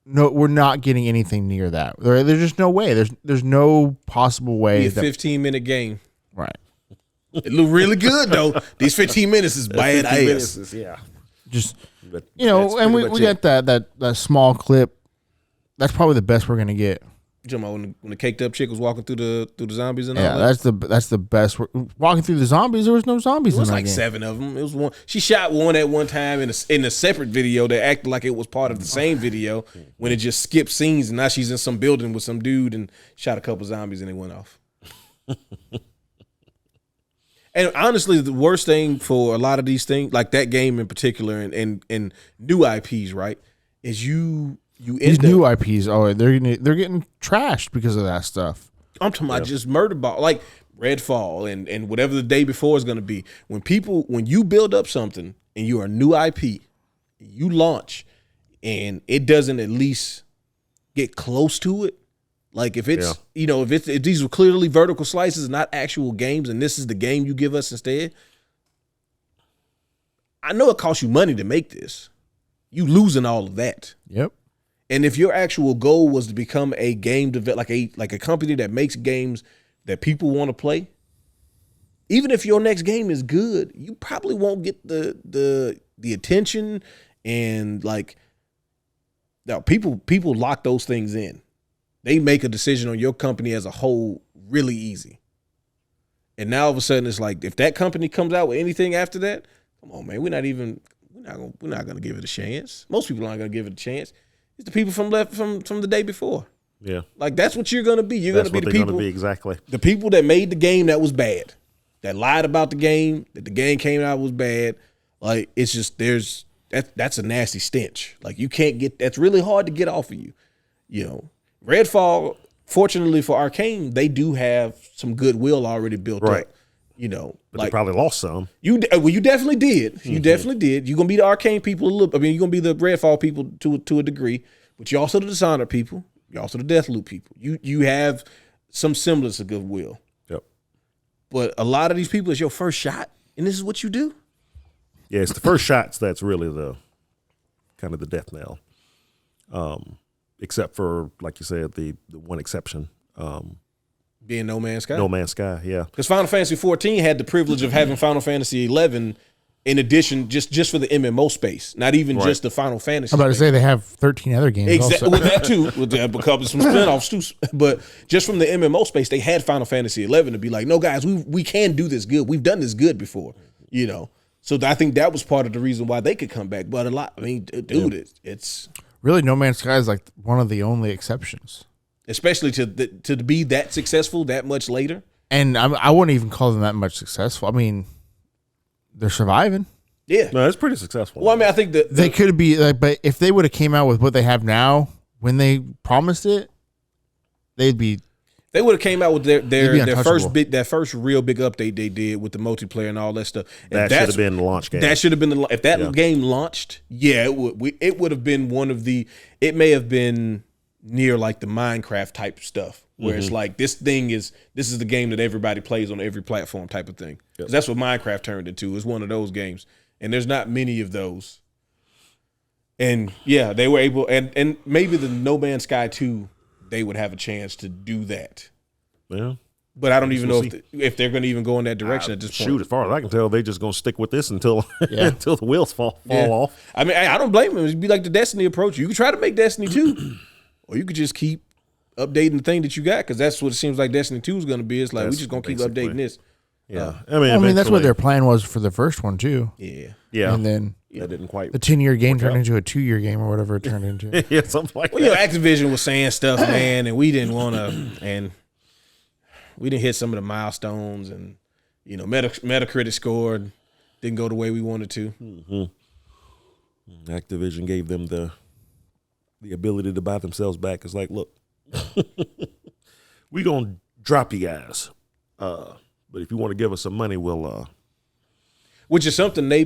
no, we're not getting anything near that. There's just no way. There's no possible way. Be a 15-minute game. Right. It looked really good though. These 15 minutes is bad 15 ass. minutes is, yeah. Just But you know, that's and pretty we much got it. that small clip. That's probably the best we're gonna get. You talking about when the caked up chick was walking through the zombies and Yeah, all that? that's the best. Walking through the zombies, there was no zombies. It was in that like game. 7 of them. It was one. She shot one at one time in a separate video that acted like it was part of the same video when it just skipped scenes and now she's in some building with some dude and shot a couple zombies and it went off. And honestly, the worst thing for a lot of these things, like that game in particular, and new IPs, right, is you These end new up. IPs, they're getting trashed because of that stuff. I'm talking about just murder ball, like Redfall and whatever the day before is going to be. When you build up something and you're a new IP, you launch, and it doesn't at least get close to it. Like if it's if these were clearly vertical slices, not actual games, and this is the game you give us instead. I know it costs you money to make this. You losing all of that. Yep. And if your actual goal was to become a game like a company that makes games that people want to play, even if your next game is good, you probably won't get the attention and like now people lock those things in. They make a decision on your company as a whole really easy. And now all of a sudden it's like if that company comes out with anything after that, come on, man, we're not gonna give it a chance. Most people aren't gonna give it a chance. It's the people from the day before. Yeah. Like that's what you're gonna be. You're That's gonna be what the they're people. gonna be, exactly. The people that made the game that was bad, that lied about the game, that the game came out was bad. Like it's just that's a nasty stench. Like you can't get that's really hard to get off of you. You know, Redfall, fortunately for Arcane, they do have some goodwill already built Right. up. You know, But like they probably lost some. you definitely did. You definitely did. You're gonna be the Arcane people a little. I mean, you're gonna be the Redfall people to a degree, but you're also the Dishonored people. You're also the Deathloop people. You have some semblance of goodwill. Yep. But a lot of these people, it's your first shot, and this is what you do. Yeah, it's the first shots that's really the kind of the death knell. Except for, like you said, the one exception. Being No Man's Sky. No Man's Sky, yeah. Because Final Fantasy 14 had the privilege of having Final Fantasy 11 in addition, just for the MMO space, not even just the Final Fantasy. I'm about to space. say they have 13 other games. Exactly, Also. with that too, with a couple some spinoffs too. But just from the MMO space, they had Final Fantasy 11 to be like, no guys, we can do this good. We've done this good before, you know. So I think that was part of the reason why they could come back. But dude, it's Really, No Man's Sky is like one of the only exceptions. especially to be that successful that much later. And I wouldn't even call them that much successful. I mean, they're surviving. Yeah. No, it's pretty successful. Well, I mean, I think that They could be like, but if they would have came out with what they have now when they promised it, they'd be. they would have came out with their untouchable. that first real big update they did with the multiplayer and all that stuff. that should have been the launch game. That should have been if that game launched. Yeah, it would have been one of the. It may have been near like the Minecraft type stuff, where it's like this is the game that everybody plays on every platform type of thing. 'Cause that's what Minecraft turned into. It's one of those games, and there's not many of those. And yeah, they were able, and maybe the No Man's Sky 2, they would have a chance to do that. Yeah. But I don't even know we'll if they're going to even go in that direction at this point. Shoot, as far as I can tell, they're just going to stick with this until until the wheels fall off. I mean, I don't blame them. It'd be like the Destiny approach. You could try to make Destiny 2, or you could just keep updating the thing that you got, because that's what it seems like Destiny 2 is going to be. It's like we That's just going to keep basically- updating this. Yeah, I mean, that's what eventually- their plan was for the first one too. Yeah. Yeah, And then that didn't quite. the 10-year game turned out. into a 2-year game or whatever it turned into. Yeah, something like Well, that. Activision was saying stuff, man, and we didn't want to, and we didn't hit some of the milestones, and Metacritic score didn't go the way we wanted to. Activision gave them the ability to buy themselves back. It's like, look, we gonna drop you guys, but if you want to give us some money, we'll. Which is something they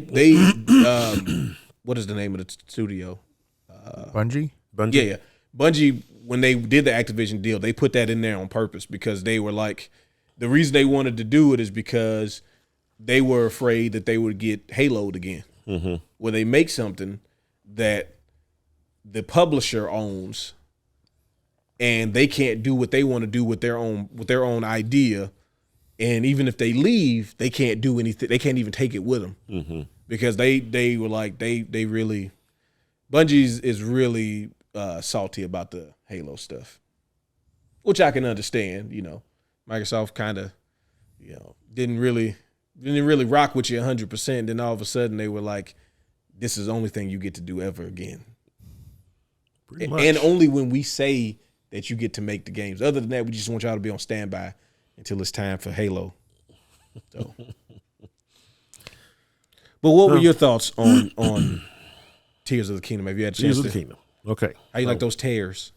what is the name of the studio? Bungie? Yeah. Bungie, when they did the Activision deal, they put that in there on purpose because they were like, the reason they wanted to do it is because they were afraid that they would get Halo'd again. Mm-hmm. Where they make something that the publisher owns and they can't do what they want to do with their own idea. And even if they leave, they can't do anything. They can't even take it with them because they were like, they really, Bungie is really salty about the Halo stuff, which I can understand. Microsoft kind of, didn't really rock with you 100%. Then all of a sudden they were like, this is the only thing you get to do ever again. Pretty much. And only when we say that you get to make the games. Other than that, we just want y'all to be on standby until it's time for Halo. So, but what were your thoughts on Tears of the Kingdom? Have you had a chance Tears of the to? Kingdom. Okay. How you like those tears?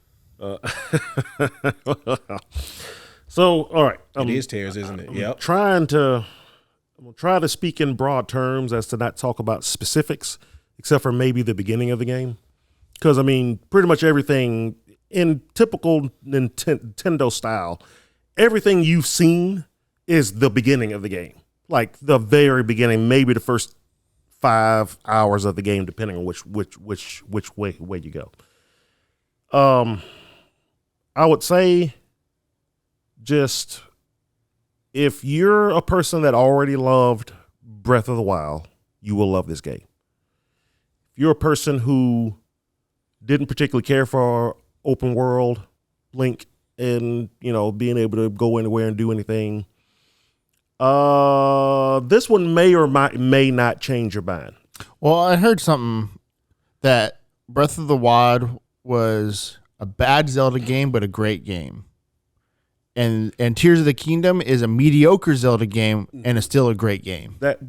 So, all right. It is tears, isn't it? Yep. I'm gonna try to speak in broad terms as to not talk about specifics, except for maybe the beginning of the game. Because, I mean, pretty much everything in typical Nintendo style, everything you've seen is the beginning of the game. Like the very beginning, maybe the first 5 hours of the game, depending on which way you go. I would say just if you're a person that already loved Breath of the Wild, you will love this game. If you're a person who didn't particularly care for open world, Link, and being able to go anywhere and do anything, this one may not change your mind. Well, I heard something that Breath of the Wild was a bad Zelda game, but a great game. And Tears of the Kingdom is a mediocre Zelda game and is still a great game. That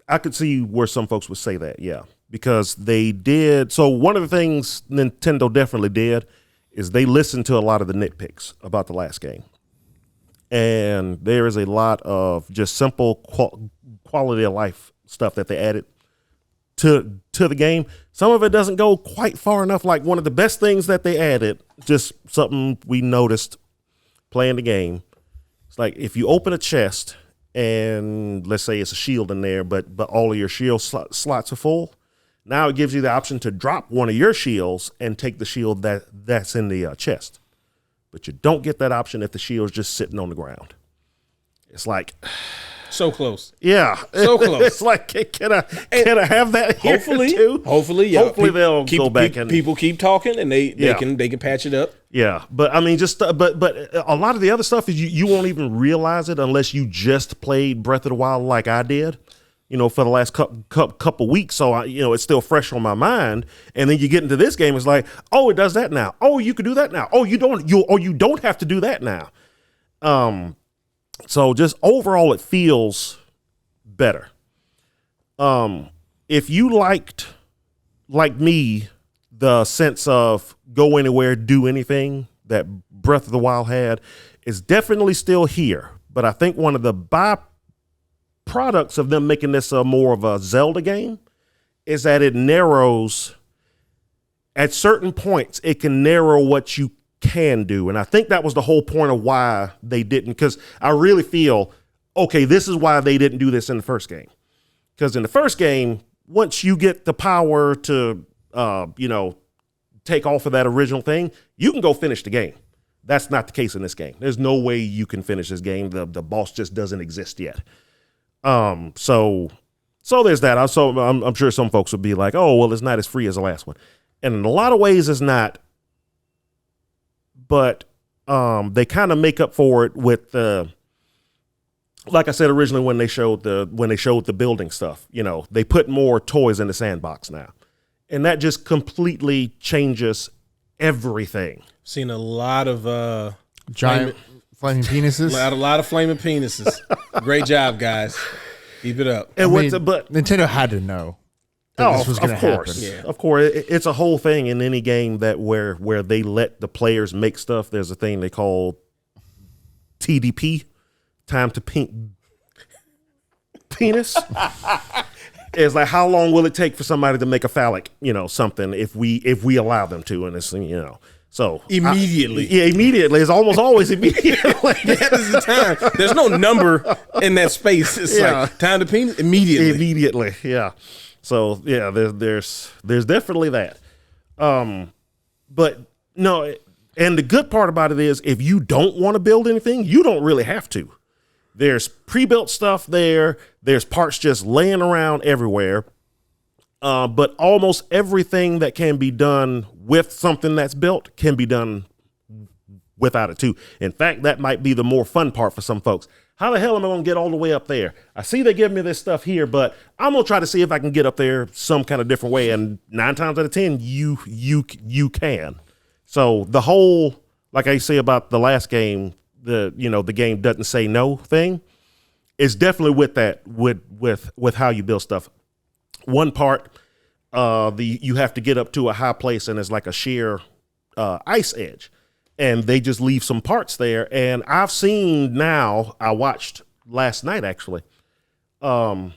I could see where some folks would say that, yeah, because they did. So one of the things Nintendo definitely did is they listened to a lot of the nitpicks about the last game, and there is a lot of just simple quality of life stuff that they added to the game. Some of it doesn't go quite far enough. Like one of the best things that they added, just something we noticed playing the game. It's like if you open a chest and let's say it's a shield in there, but all of your shield slots are full. Now it gives you the option to drop one of your shields and take the shield that's in the chest. But you don't get that option if the shield's just sitting on the ground. It's like, So close. yeah, So close. It's like, can I have that here Hopefully, too? hopefully They'll go back and people keep talking and they can patch it up. yeah. But I mean, just but a lot of the other stuff is you won't even realize it unless you just played Breath of the Wild like I did, for the last couple weeks. So it's still fresh on my mind. And then you get into this game, it's like, oh, it does that now. Oh, you can do that now. Oh, you don't have to do that now. So just overall, it feels better. If you liked, like me, the sense of go anywhere, do anything that Breath of the Wild had, is definitely still here. But I think one of the byproducts of them making this more of a Zelda game is that it narrows, at certain points, it can narrow what you can do. And I think that was the whole point of why they didn't, because I really feel, okay, this is why they didn't do this in the first game. Because in the first game, once you get the power to, take off of that original thing, you can go finish the game. That's not the case in this game. There's no way you can finish this game. The boss just doesn't exist yet. So there's that. I'm sure some folks would be like, oh, well, it's not as free as the last one. And in a lot of ways, it's not. But they kind of make up for it with like I said originally when they showed the building stuff. They put more toys in the sandbox now, and that just completely changes everything. Seen a lot of Giant flaming penises. a lot of flaming penises. Great job, guys. Keep it up. And but Nintendo had to know that this was going to happen. Yeah. Of course, it's a whole thing in any game that where they let the players make stuff. There's a thing they call TDP, time to penis. It's like, how long will it take for somebody to make a phallic, something if we allow them to, and it's so Immediately. Immediately. It's almost always immediately. That is the time. There's no number in that space. It's like time to penis immediately. Immediately, yeah. So yeah, there's definitely that. But no, and the good part about it is if you don't want to build anything, you don't really have to. There's pre-built stuff there. There's parts just laying around everywhere. But almost everything that can be done with something that's built can be done without it too. In fact, that might be the more fun part for some folks. How the hell am I going to get all the way up there? I see they give me this stuff here, but I'm going to try to see if I can get up there some kind of different way. And 9 times out of 10, you can. So the whole, like I say about the last game, the game doesn't say no thing, is definitely with that, with how you build stuff. One part, you have to get up to a high place and it's like a sheer ice edge, and they just leave some parts there. And I've seen now, I watched last night actually, while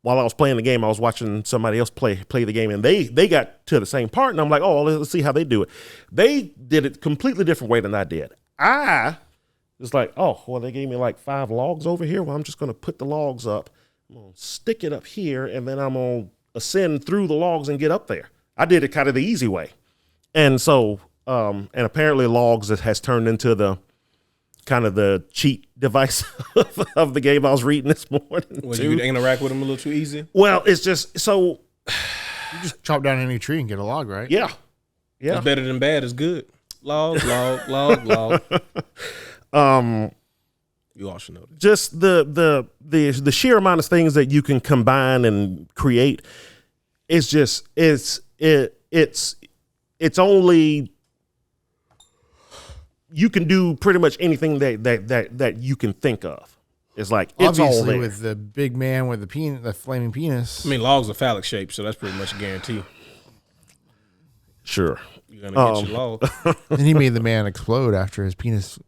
I was playing the game, I was watching somebody else play the game, and they got to the same part, and I'm like, oh, let's see how they do it. They did it completely different way than I did. I was like, oh, well, they gave me like 5 logs over here. Well, I'm just going to put the logs up. I'm going to stick it up here, and then I'm going to ascend through the logs and get up there. I did it kind of the easy way. And so, and apparently logs has turned into the kind of the cheat device of the game I was reading this morning. Well, you could interact with them a little too easy? Well, it's just, so. You just chop down any tree and get a log, right? Yeah. Yeah. It's better than bad. It's good. Log. You all should know this. Just the sheer amount of things that you can combine and create is just it's only, you can do pretty much anything that you can think of. It's like it's obviously all there. with the big man with the flaming penis. I mean, logs are phallic shaped, so that's pretty much a guarantee. Sure. You're gonna get your log. And he made the man explode after his penis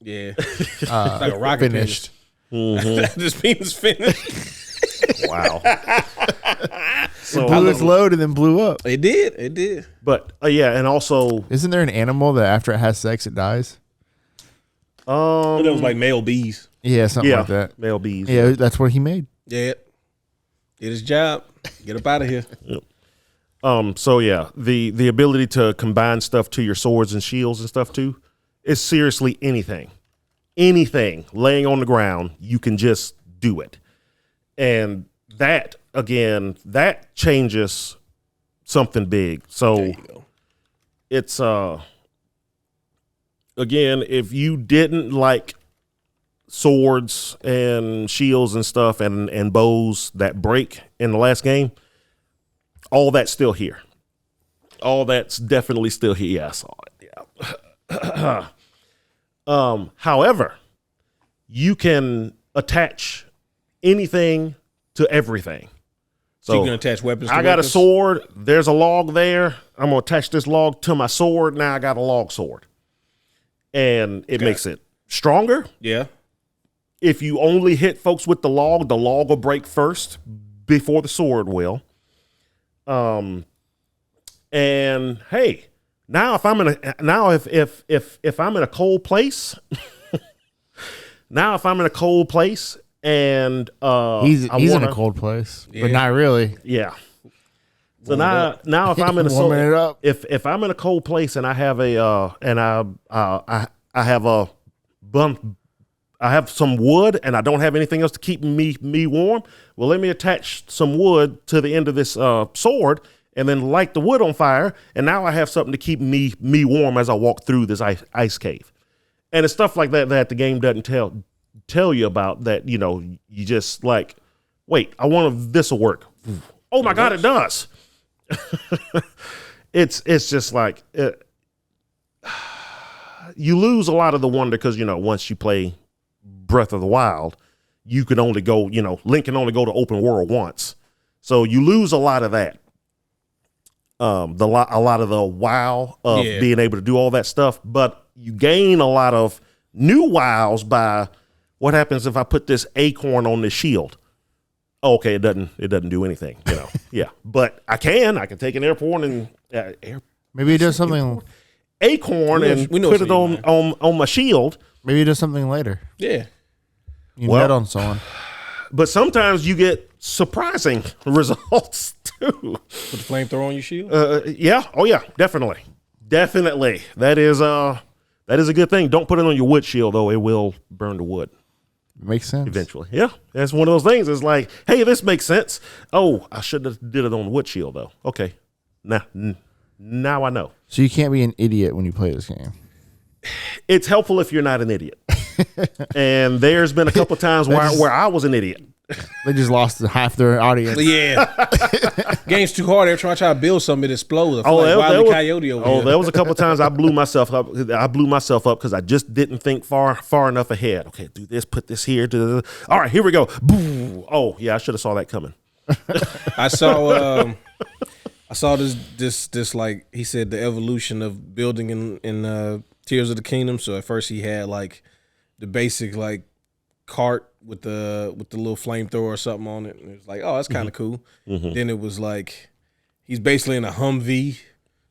Yeah. It's like a rocket finished. penis. This penis finished. Wow. So blew its load and then blew up. It did. But yeah, and also, Isn't there an animal that after it has sex it dies? It was like male bees. Yeah, something like that. male bees. Yeah, that's what he made. Yeah. Did his job. Get up out of here. Yep. So yeah, the ability to combine stuff to your swords and shields and stuff too is seriously anything laying on the ground, you can just do it. And that, again, that changes something big. So it's, again, if you didn't like swords and shields and stuff and bows that break in the last game, all that's still here. All that's definitely still here. Yeah, I saw it. Yeah. However, you can attach anything to everything. So you can attach weapons to I got weapons? a sword. There's a log there. I'm going to attach this log to my sword. Now I got a log sword. And it makes it stronger. Yeah. If you only hit folks with the log will break first before the sword will. And hey, now if I'm in a if I'm in a cold place, and He's in a cold place, but not really. Yeah. So now if I'm in a Warming it up. if I'm in a cold place and I have I have some wood and I don't have anything else to keep me warm, well, let me attach some wood to the end of this sword, and then light the wood on fire, and now I have something to keep me warm as I walk through this ice cave. And it's stuff like that that the game doesn't tell you about, that, you know, you just like, wait, I wonder if this will work. Oh my God, it does. It's just like, you lose a lot of the wonder because, you know, once you play Breath of the Wild, you can only go, you know, Link can only go to open world once. So you lose a lot of that. A lot of the wow of being able to do all that stuff, but you gain a lot of new wows by what happens if I put this acorn on this shield. Oh, okay, it doesn't do anything, you know. Yeah, but I can take an airport and maybe it does something. Acorn and put it on my shield. Maybe it does something later. Yeah, you net on someone. But sometimes you get surprising results too. Put the flamethrower on your shield. Yeah. Oh yeah. Definitely. That is a good thing. Don't put it on your wood shield though. It will burn the wood. Makes sense. Eventually. Yeah. That's one of those things. It's like, hey, this makes sense. Oh, I should have did it on the wood shield though. Okay. Now I know. So you can't be an idiot when you play this game. It's helpful if you're not an idiot. And there's been a couple times where I was an idiot. They just lost half their audience. Yeah. Game's too hard. They're trying to build something that explodes. I feel like Wile E. Coyote over here. There was a couple times I blew myself up. Because I just didn't think far enough ahead. Okay, do this, put this here. All right, here we go. Boom. Oh, yeah, I should have saw that coming. I saw this like, he said the evolution of building in Tears of the Kingdom. So at first he had like the basic like cart with the little flamethrower or something on it, and it was like, oh, that's kind of cool. Then it was like he's basically in a Humvee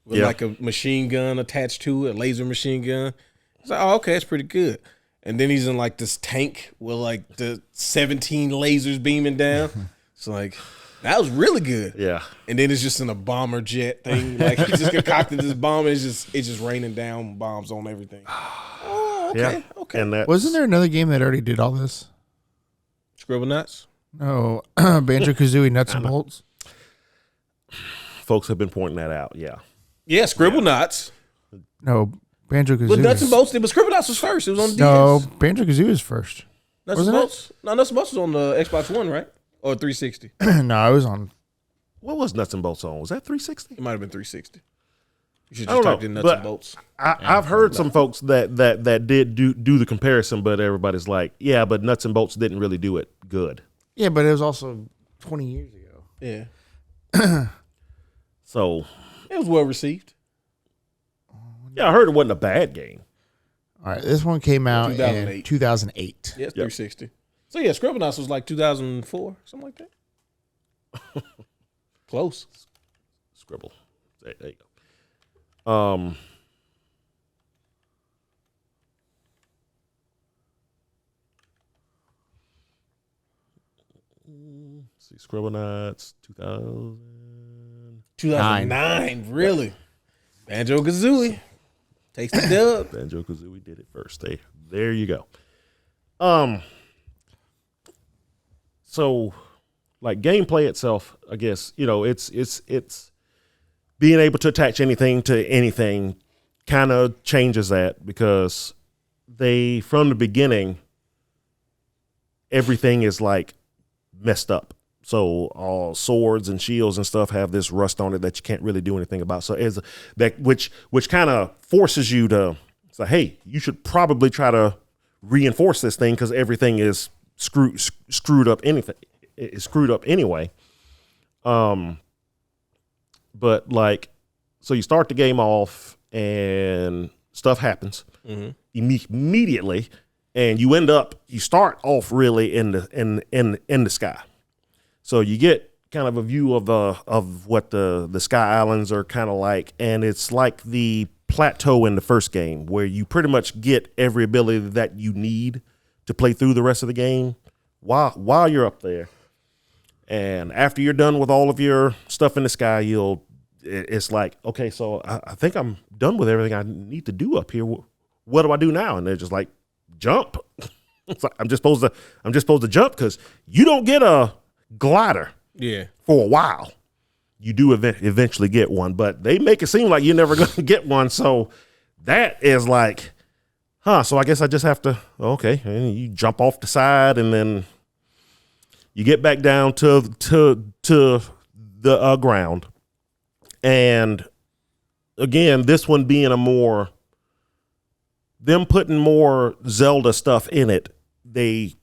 with like a machine gun attached to it, a laser machine gun. It's like, oh, okay, that's pretty good. And then he's in like this tank with like the 17 lasers beaming down. It's like, that was really good. Yeah. And then it's just in a bomber jet thing. Like he just concocted this bomb, and it's just raining down bombs on everything. Oh, okay. Yeah. Okay. And Wasn't there another game that already did all this? Scribble Nuts? No. Banjo-Kazooie Nuts and Bolts? folks have been pointing that out. Yeah. Yeah, Scribble Knots. No, Banjo-Kazooie. But Nuts and Bolts, but Scribble Knots was first. It was on DS. No, Banjo-Kazooie was first. Nuts Wasn't and Bolts? No, Nuts and Bolts was on the Xbox One, right? Or 360. No, it was on. What was Nuts and Bolts on? Was that 360? It might have been 360. You should I just don't type in know, Nuts but and Bolts. I've heard some folks that did do the comparison, but everybody's like, yeah, but Nuts and Bolts didn't really do it good. Yeah, but it was also 20 years ago. Yeah. So It was well received. yeah, I heard it wasn't a bad game. All right, this one came out in 2008. 2008. Yeah, it's 360. So yeah, Scribble Knots was like 2004, something like that. Close. Scribble. There you go. See, Scribble Knots, 2009, really? Banjo-Kazooie takes the dub. Banjo-Kazooie did it first. There you go. So, like gameplay itself, I guess, you know, it's being able to attach anything to anything kind of changes that, because they, from the beginning, everything is like messed up. So all swords and shields and stuff have this rust on it that you can't really do anything about. So as that, which kind of forces you to say, hey, you should probably try to reinforce this thing because everything is screwed up. Anything is screwed up anyway. But like, so you start the game off and stuff happens immediately, and you start off really in the sky. So you get kind of a view of what the Sky Islands are kind of like, and it's like the plateau in the first game where you pretty much get every ability that you need to play through the rest of the game while you're up there. And after you're done with all of your stuff in the sky, it's like, okay, so I think I'm done with everything I need to do up here. What do I do now? And they're just like, jump. It's like, I'm just supposed to jump because you don't get a glider Yeah. for a while. you do eventually get one, but they make it seem like you're never going to get one. So that is like, so I guess I just have to, okay. And you jump off the side and then you get back down to the ground. And again, this one being them putting more Zelda stuff in it, they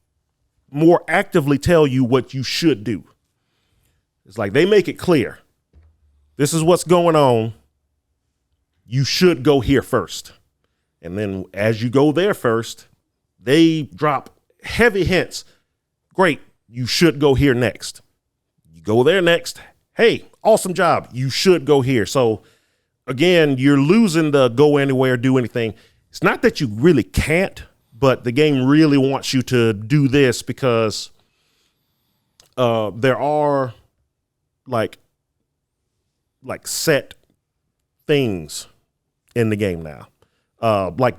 more actively tell you what you should do. It's like they make it clear. This is what's going on. You should go here first. And then as you go there first, they drop heavy hints. Great. You should go here next. You go there next. Hey, awesome job. You should go here. So again, you're losing the go anywhere, do anything. It's not that you really can't, but the game really wants you to do this because there are like set things in the game now, like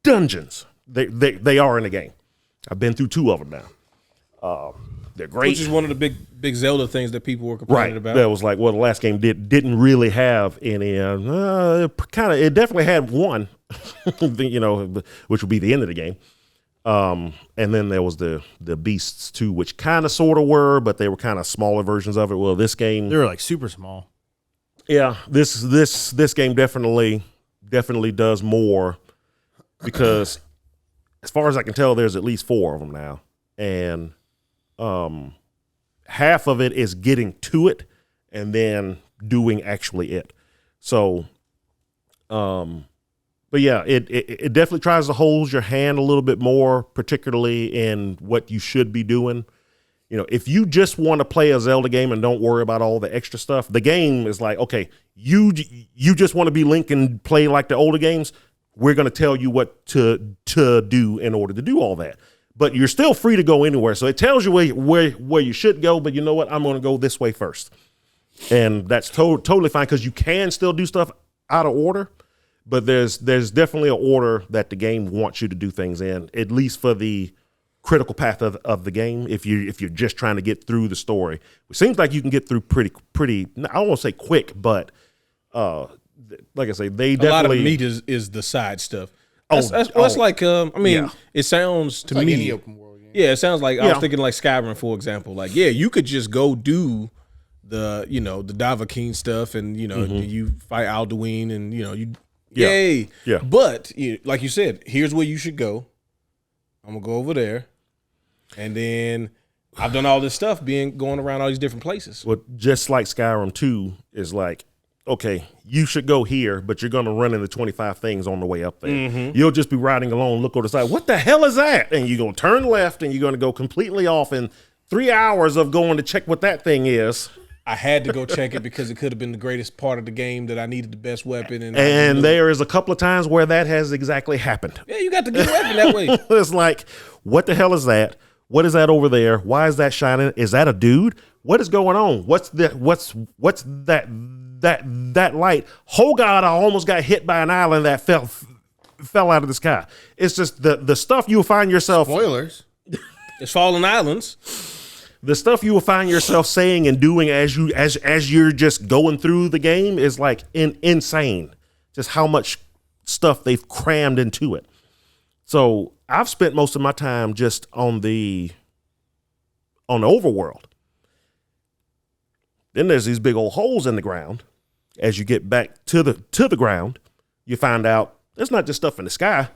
dungeons. They are in the game. I've been through 2 of them now. They're great. Which is one of the big Zelda things that people were complaining about. That was like, well, the last game didn't really have any. It definitely had one, which would be the end of the game. And then there was the beasts too, which kind of sort of were, but they were kind of smaller versions of it. Well, this game, They were like super small. yeah, this game definitely does more because as far as I can tell, there's at least 4 of them now, and half of it is getting to it and then doing actually it. So, but yeah, it definitely tries to hold your hand a little bit more, particularly in what you should be doing. If you just want to play a Zelda game and don't worry about all the extra stuff, the game is like, okay, you just want to be Link and play like the older games. We're going to tell you what to do in order to do all that. But you're still free to go anywhere. So it tells you where you should go, but you know what? I'm going to go this way first. And that's totally fine because you can still do stuff out of order, but there's definitely an order that the game wants you to do things in, at least for the critical path of the game. If you're just trying to get through the story, it seems like you can get through pretty. I don't want to say quick, but like I say, they definitely. A lot of the meat is the side stuff. That's like it sounds to Like me any open world game. Yeah, it sounds like I was thinking like Skyrim, for example. Like, yeah, you could just go do the Davakin stuff, and you fight Alduin, and yay. Yeah. But like you said, here's where you should go. I'm gonna go over there, and then I've done all this stuff, going around all these different places. Well, just like Skyrim 2 is like, okay, you should go here, but you're going to run into 25 things on the way up there. Mm-hmm. You'll just be riding along, look over the side. What the hell is that? And you're going to turn left, and you're going to go completely off in 3 hours of going to check what that thing is. I had to go check it because it could have been the greatest part of the game that I needed the best weapon. And there is a couple of times where that has exactly happened. Yeah, you got the good weapon that way. It's like, what the hell is that? What is that over there? Why is that shining? Is that a dude? What is going on? What's that light? Oh God, I almost got hit by an island that fell out of the sky. It's just the stuff you will find yourself. Spoilers. It's Fallen Islands. The stuff you will find yourself saying and doing as you're just going through the game is like insane. Just how much stuff they've crammed into it. So I've spent most of my time just on the overworld. Then there's these big old holes in the ground. As you get back to the ground, you find out there's not just stuff in the sky.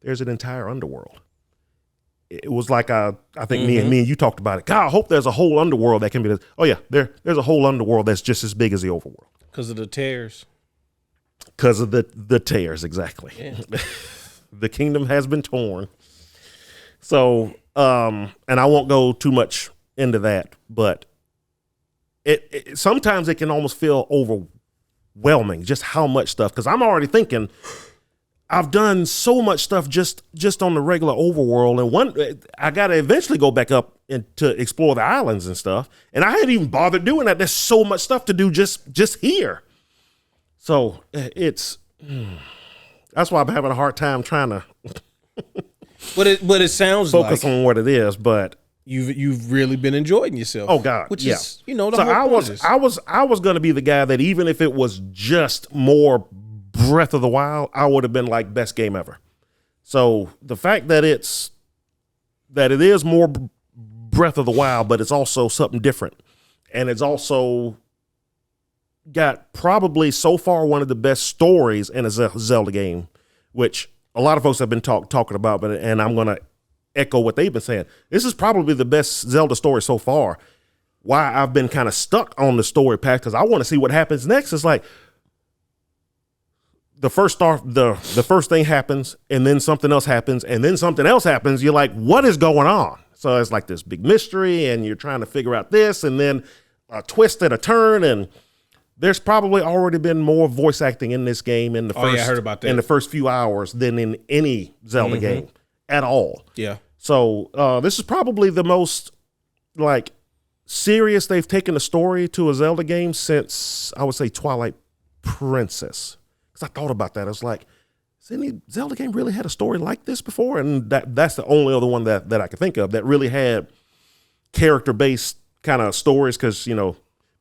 There's an entire underworld. It was like I think me and you talked about it. God, I hope there's a whole underworld that can be. Oh yeah, there's a whole underworld that's just as big as the overworld. Because of the tears. Because of the tears, exactly. Yeah. The kingdom has been torn. So, and I won't go too much into that, but it sometimes it can almost feel overwhelming just how much stuff. Because I'm already thinking, I've done so much stuff just on the regular overworld, and I got to eventually go back up and to explore the islands and stuff. And I hadn't even bothered doing that. There's so much stuff to do just here. So that's why I'm having a hard time trying to but it sounds focus on what it is. But you've really been enjoying yourself. Oh God, which yeah. is the whole So point I was going to be the guy that even if it was just more Breath of the Wild, I would have been like best game ever. So the fact that it is more Breath of the Wild, but it's also something different, and it's also got probably so far one of the best stories in a Zelda game, which a lot of folks have been talking about, and I'm going to echo what they've been saying. This is probably the best Zelda story so far. Why I've been kind of stuck on the story path, because I want to see what happens next. It's like the first thing happens, and then something else happens, and then something else happens. You're like, what is going on? So it's like this big mystery, and you're trying to figure out this, and then a twist and a turn, and there's probably already been more voice acting in this game in the I heard about that. in the first few hours than in any Zelda game at all. Yeah. So this is probably the most like serious they've taken the story to a Zelda game since, I would say, Twilight Princess. Because I thought about that. I was like, has any Zelda game really had a story like this before? And that's the only other one that I could think of that really had character-based kind of stories, because,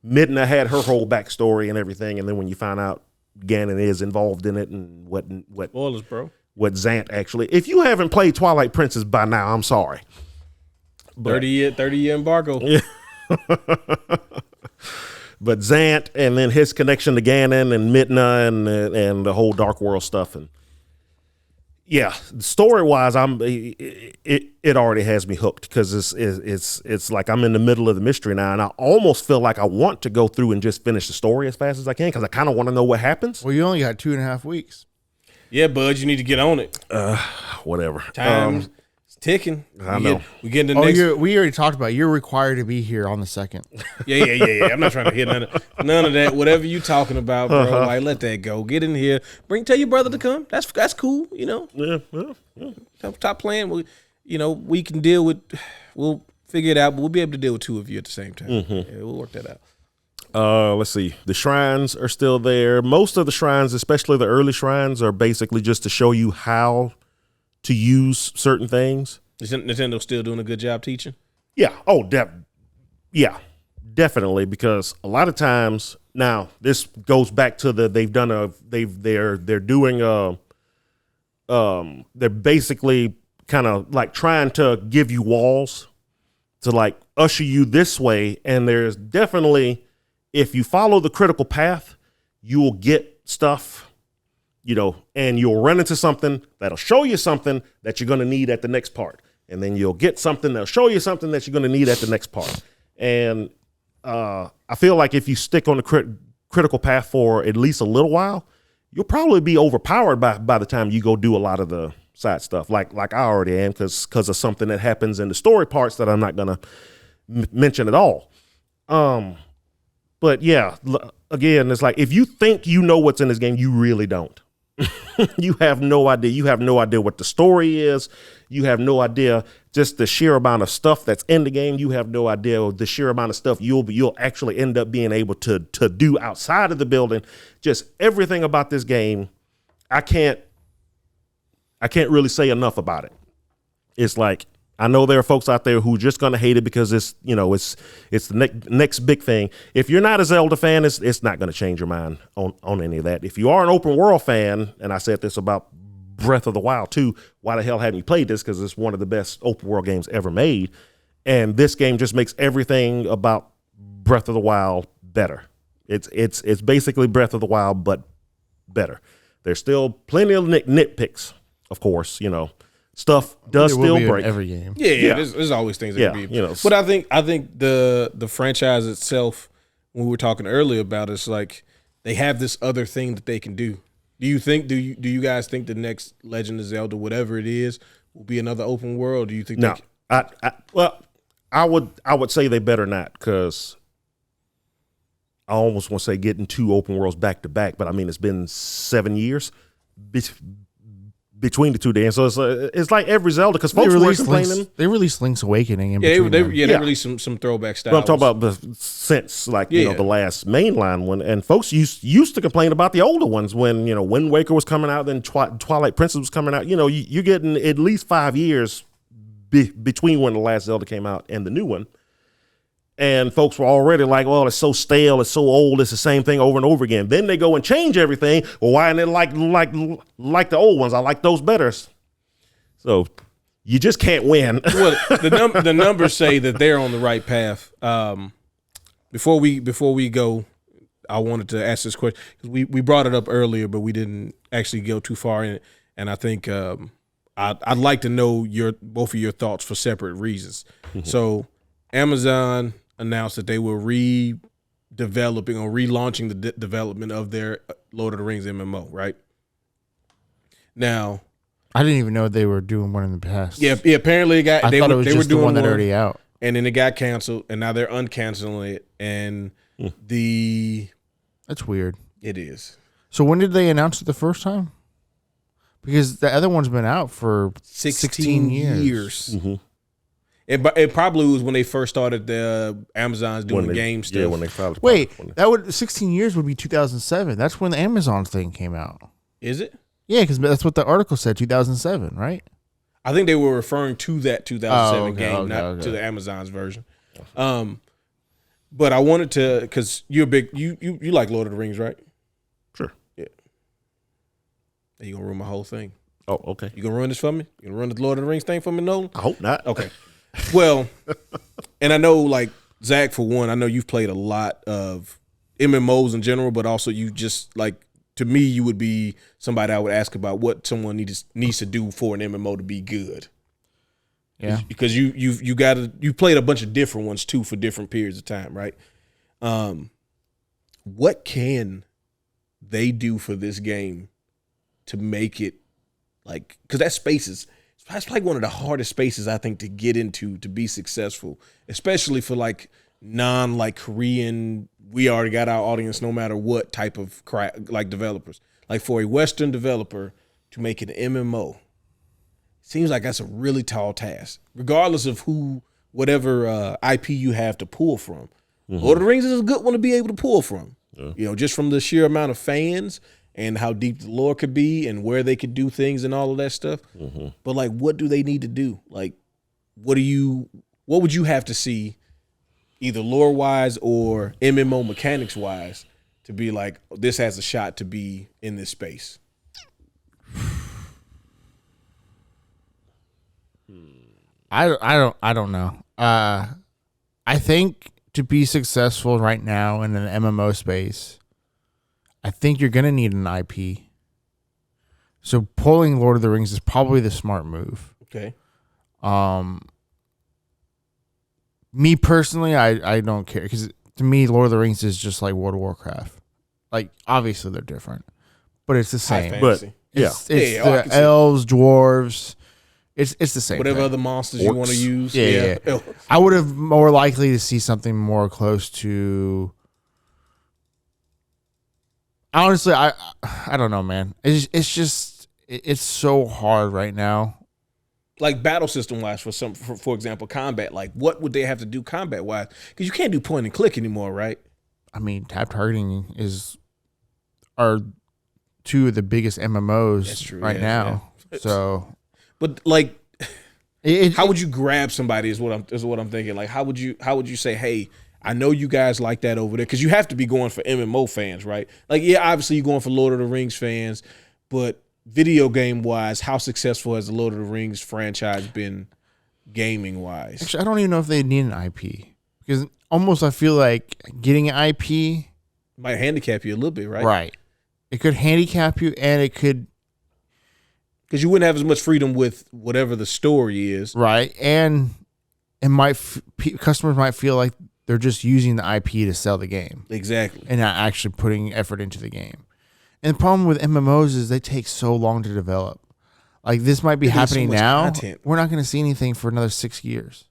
Midna had her whole backstory and everything, and then when you find out Ganon is involved in it and what Spoilers, bro. What Zant actually. If you haven't played Twilight Princess by now, I'm sorry. 30-year embargo. Yeah. But Zant, and then his connection to Ganon and Midna and the whole Dark World stuff, and yeah, story wise, it already has me hooked, because it's like I'm in the middle of the mystery now, and I almost feel like I want to go through and just finish the story as fast as I can, because I kind of want to know what happens. Well, you only got 2.5 weeks. Yeah, bud, you need to get on it. Whatever. Time's ticking. I know. We get the next. We already talked about it. You're required to be here on the 2nd. Yeah. I'm not trying to hear none of that. Whatever you talking about, bro. Like, let that go. Get in here. Tell your brother to come. That's cool. Yeah. Stop playing. We can deal with. We'll figure it out. But we'll be able to deal with two of you at the same time. Yeah, we'll work that out. Let's see. The shrines are still there. Most of the shrines, especially the early shrines, are basically just to show you how to use certain things. Is Nintendo still doing a good job teaching? Yeah. Oh, definitely. Because a lot of times now, this goes back to they're basically kind of like trying to give you walls to like usher you this way. And there's definitely, if you follow the critical path, you will get stuff, and you'll run into something that'll show you something that you're going to need at the next part. And then you'll get something that'll show you something that you're going to need at the next part. And I feel like if you stick on the critical path for at least a little while, you'll probably be overpowered by the time you go do a lot of the side stuff, like I already am, because of something that happens in the story parts that I'm not going to mention at all. But yeah, again, it's like if you think you know what's in this game, you really don't. You have no idea. You have no idea what the story is. You have no idea just the sheer amount of stuff that's in the game. You have no idea the sheer amount of stuff you'll actually end up being able to do outside of the building. Just everything about this game, I can't really say enough about it. It's like, I know there are folks out there who are just going to hate it because it's the next big thing. If you're not a Zelda fan, it's not going to change your mind on any of that. If you are an open world fan, and I said this about Breath of the Wild too, why the hell haven't you played this? Because it's one of the best open world games ever made. And this game just makes everything about Breath of the Wild better. It's basically Breath of the Wild, but better. There's still plenty of nitpicks, of course, Stuff does still break in every game. Yeah. There's always things that can be. But I think the franchise itself, when we were talking earlier about, it's like they have this other thing that they can do. Do you guys think the next Legend of Zelda, whatever it is, will be another open world? Do you think? No, I would say they better not, because I almost want to say getting 2 open worlds back to back, but I mean it's been 7 years between the two days, so it's like every Zelda, because folks were complaining. They released Link's Awakening in between. They released some throwback styles. But I'm talking about since the last mainline one, and folks used to complain about the older ones when Wind Waker was coming out, then Twilight Princess was coming out. You're getting at least 5 years between when the last Zelda came out and the new one. And folks were already like, well, it's so stale, it's so old, it's the same thing over and over again. Then they go and change everything. Well, why isn't it like the old ones? I like those better. So you just can't win. Well, the numbers say that they're on the right path. Before we go, I wanted to ask this question because we brought it up earlier, but we didn't actually go too far in it. And I think I'd like to know both of your thoughts for separate reasons. So Amazon announced that they were redeveloping or relaunching the development of their Lord of the Rings MMO, right? Now, I didn't even know they were doing one in the past. Yeah. Apparently, I thought it was they just were doing the one that already out. And then it got canceled, and now they're uncanceling it. And That's weird. It is. So when did they announce it the first time? Because the other one's been out for 16 years. Mm-hmm. It probably was when they first started the Amazon's doing game stuff. Yeah, when they filed. Wait, 16 years would be 2007. That's when the Amazon thing came out. Is it? Yeah, because that's what the article said, 2007, right? I think they were referring to that 2007 game, not to the Amazon's version. But I wanted to, because you're a big, you like Lord of the Rings, right? Sure. Yeah. Are you gonna ruin my whole thing? Oh, okay. You gonna ruin this for me? You gonna ruin the Lord of the Rings thing for me, Nolan? I hope not. Okay. Well, and I know, like, Zach, for one, I know you've played a lot of MMOs in general, but also you just, like, to me, you would be somebody I would ask about what someone needs to do for an MMO to be good. Yeah. Because you played a bunch of different ones, too, for different periods of time, right? What can they do for this game to make it, like, because that space is, that's like one of the hardest spaces I think to get into to be successful, especially for like like Korean. We already got our audience no matter what type of like developers. Like for a Western developer to make an MMO, seems like that's a really tall task, regardless of whatever IP you have to pull from. Mm-hmm. Lord of the Rings is a good one to be able to pull from. Yeah. You know, just from the sheer amount of fans and how deep the lore could be and where they could do things and all of that stuff. Mm-hmm. But like, what do they need to do? Like, what would you have to see either lore wise or MMO mechanics wise to be like, this has a shot to be in this space? I don't know. I think to be successful right now in an MMO space, I think you're gonna need an IP. So pulling Lord of the Rings is probably the smart move. Okay. Me personally, I don't care because to me, Lord of the Rings is just like World of Warcraft. Like obviously they're different, but it's the same. But it's the elves, dwarves. It's the same. Whatever thing. other monsters you want to use. Yeah. I would have more likely to see something more close to. Honestly, I don't know, man. It's so hard right now. Like battle system wise, for example, combat. Like, what would they have to do combat wise? Because you can't do point and click anymore, right? I mean, tap targeting are two of the biggest MMOs right now. Yeah. So, but like, how would you grab somebody? Is what I'm thinking. Like, how would you say, hey, I know you guys like that over there, because you have to be going for MMO fans, right? Like, yeah, obviously you're going for Lord of the Rings fans, but video game wise, how successful has the Lord of the Rings franchise been gaming wise? Actually, I don't even know if they need an IP, because almost I feel like getting an IP might handicap you a little bit, right? Right. It could handicap you, and it could, because you wouldn't have as much freedom with whatever the story is, right? And it might customers might feel like they're just using the IP to sell the game, exactly, and not actually putting effort into the game. And the problem with MMOs is they take so long to develop. Like, this might be happening now. Content. We're not going to see anything for another 6 years.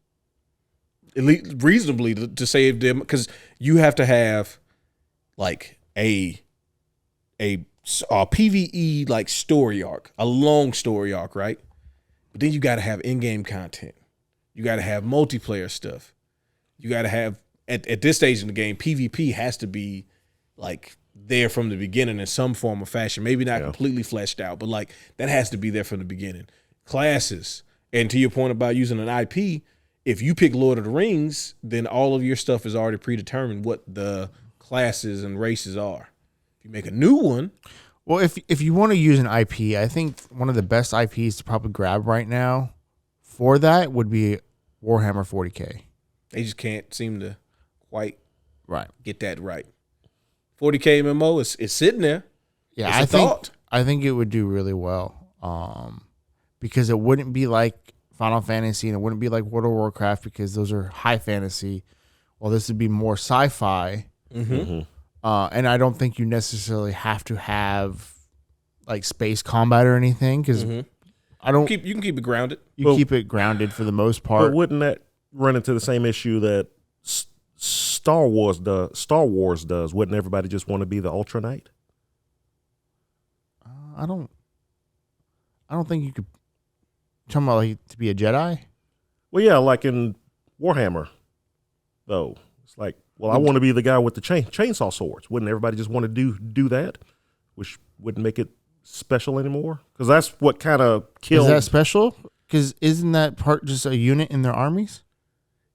At least reasonably to save them, because you have to have like a PvE like story arc, a long story arc, right? But then you got to have in-game content. You got to have multiplayer stuff. You got to have at this stage in the game, PvP has to be like there from the beginning in some form or fashion. Maybe not completely fleshed out, but like that has to be there from the beginning. Classes, And to your point about using an IP, if you pick Lord of the Rings, then all of your stuff is already predetermined what the classes and races are. If you make a new one, Well, if you want to use an IP, I think one of the best IPs to probably grab right now for that would be Warhammer 40K. they just can't seem to quite Right. get that right. 40K MMO is sitting there. Yeah, It's a thought. I think it would do really well. Because it wouldn't be like Final Fantasy and it wouldn't be like World of Warcraft because those are high fantasy. Well, this would be more sci-fi. Mm-hmm. And I don't think you necessarily have to have like space combat or anything because I don't. You can keep it grounded. You keep it grounded for the most But part. wouldn't that run into the same issue that Star Wars does? Wouldn't everybody just want to be the Ultra Knight? I don't think you could. Talking about like to be a Jedi. Well, yeah, like in Warhammer, though. It's like, well, I want to be the guy with the chainsaw swords. Wouldn't everybody just want to do that? Which wouldn't make it special anymore? Because that's what kind of killed. Is that special? Because isn't that part just a unit in their armies?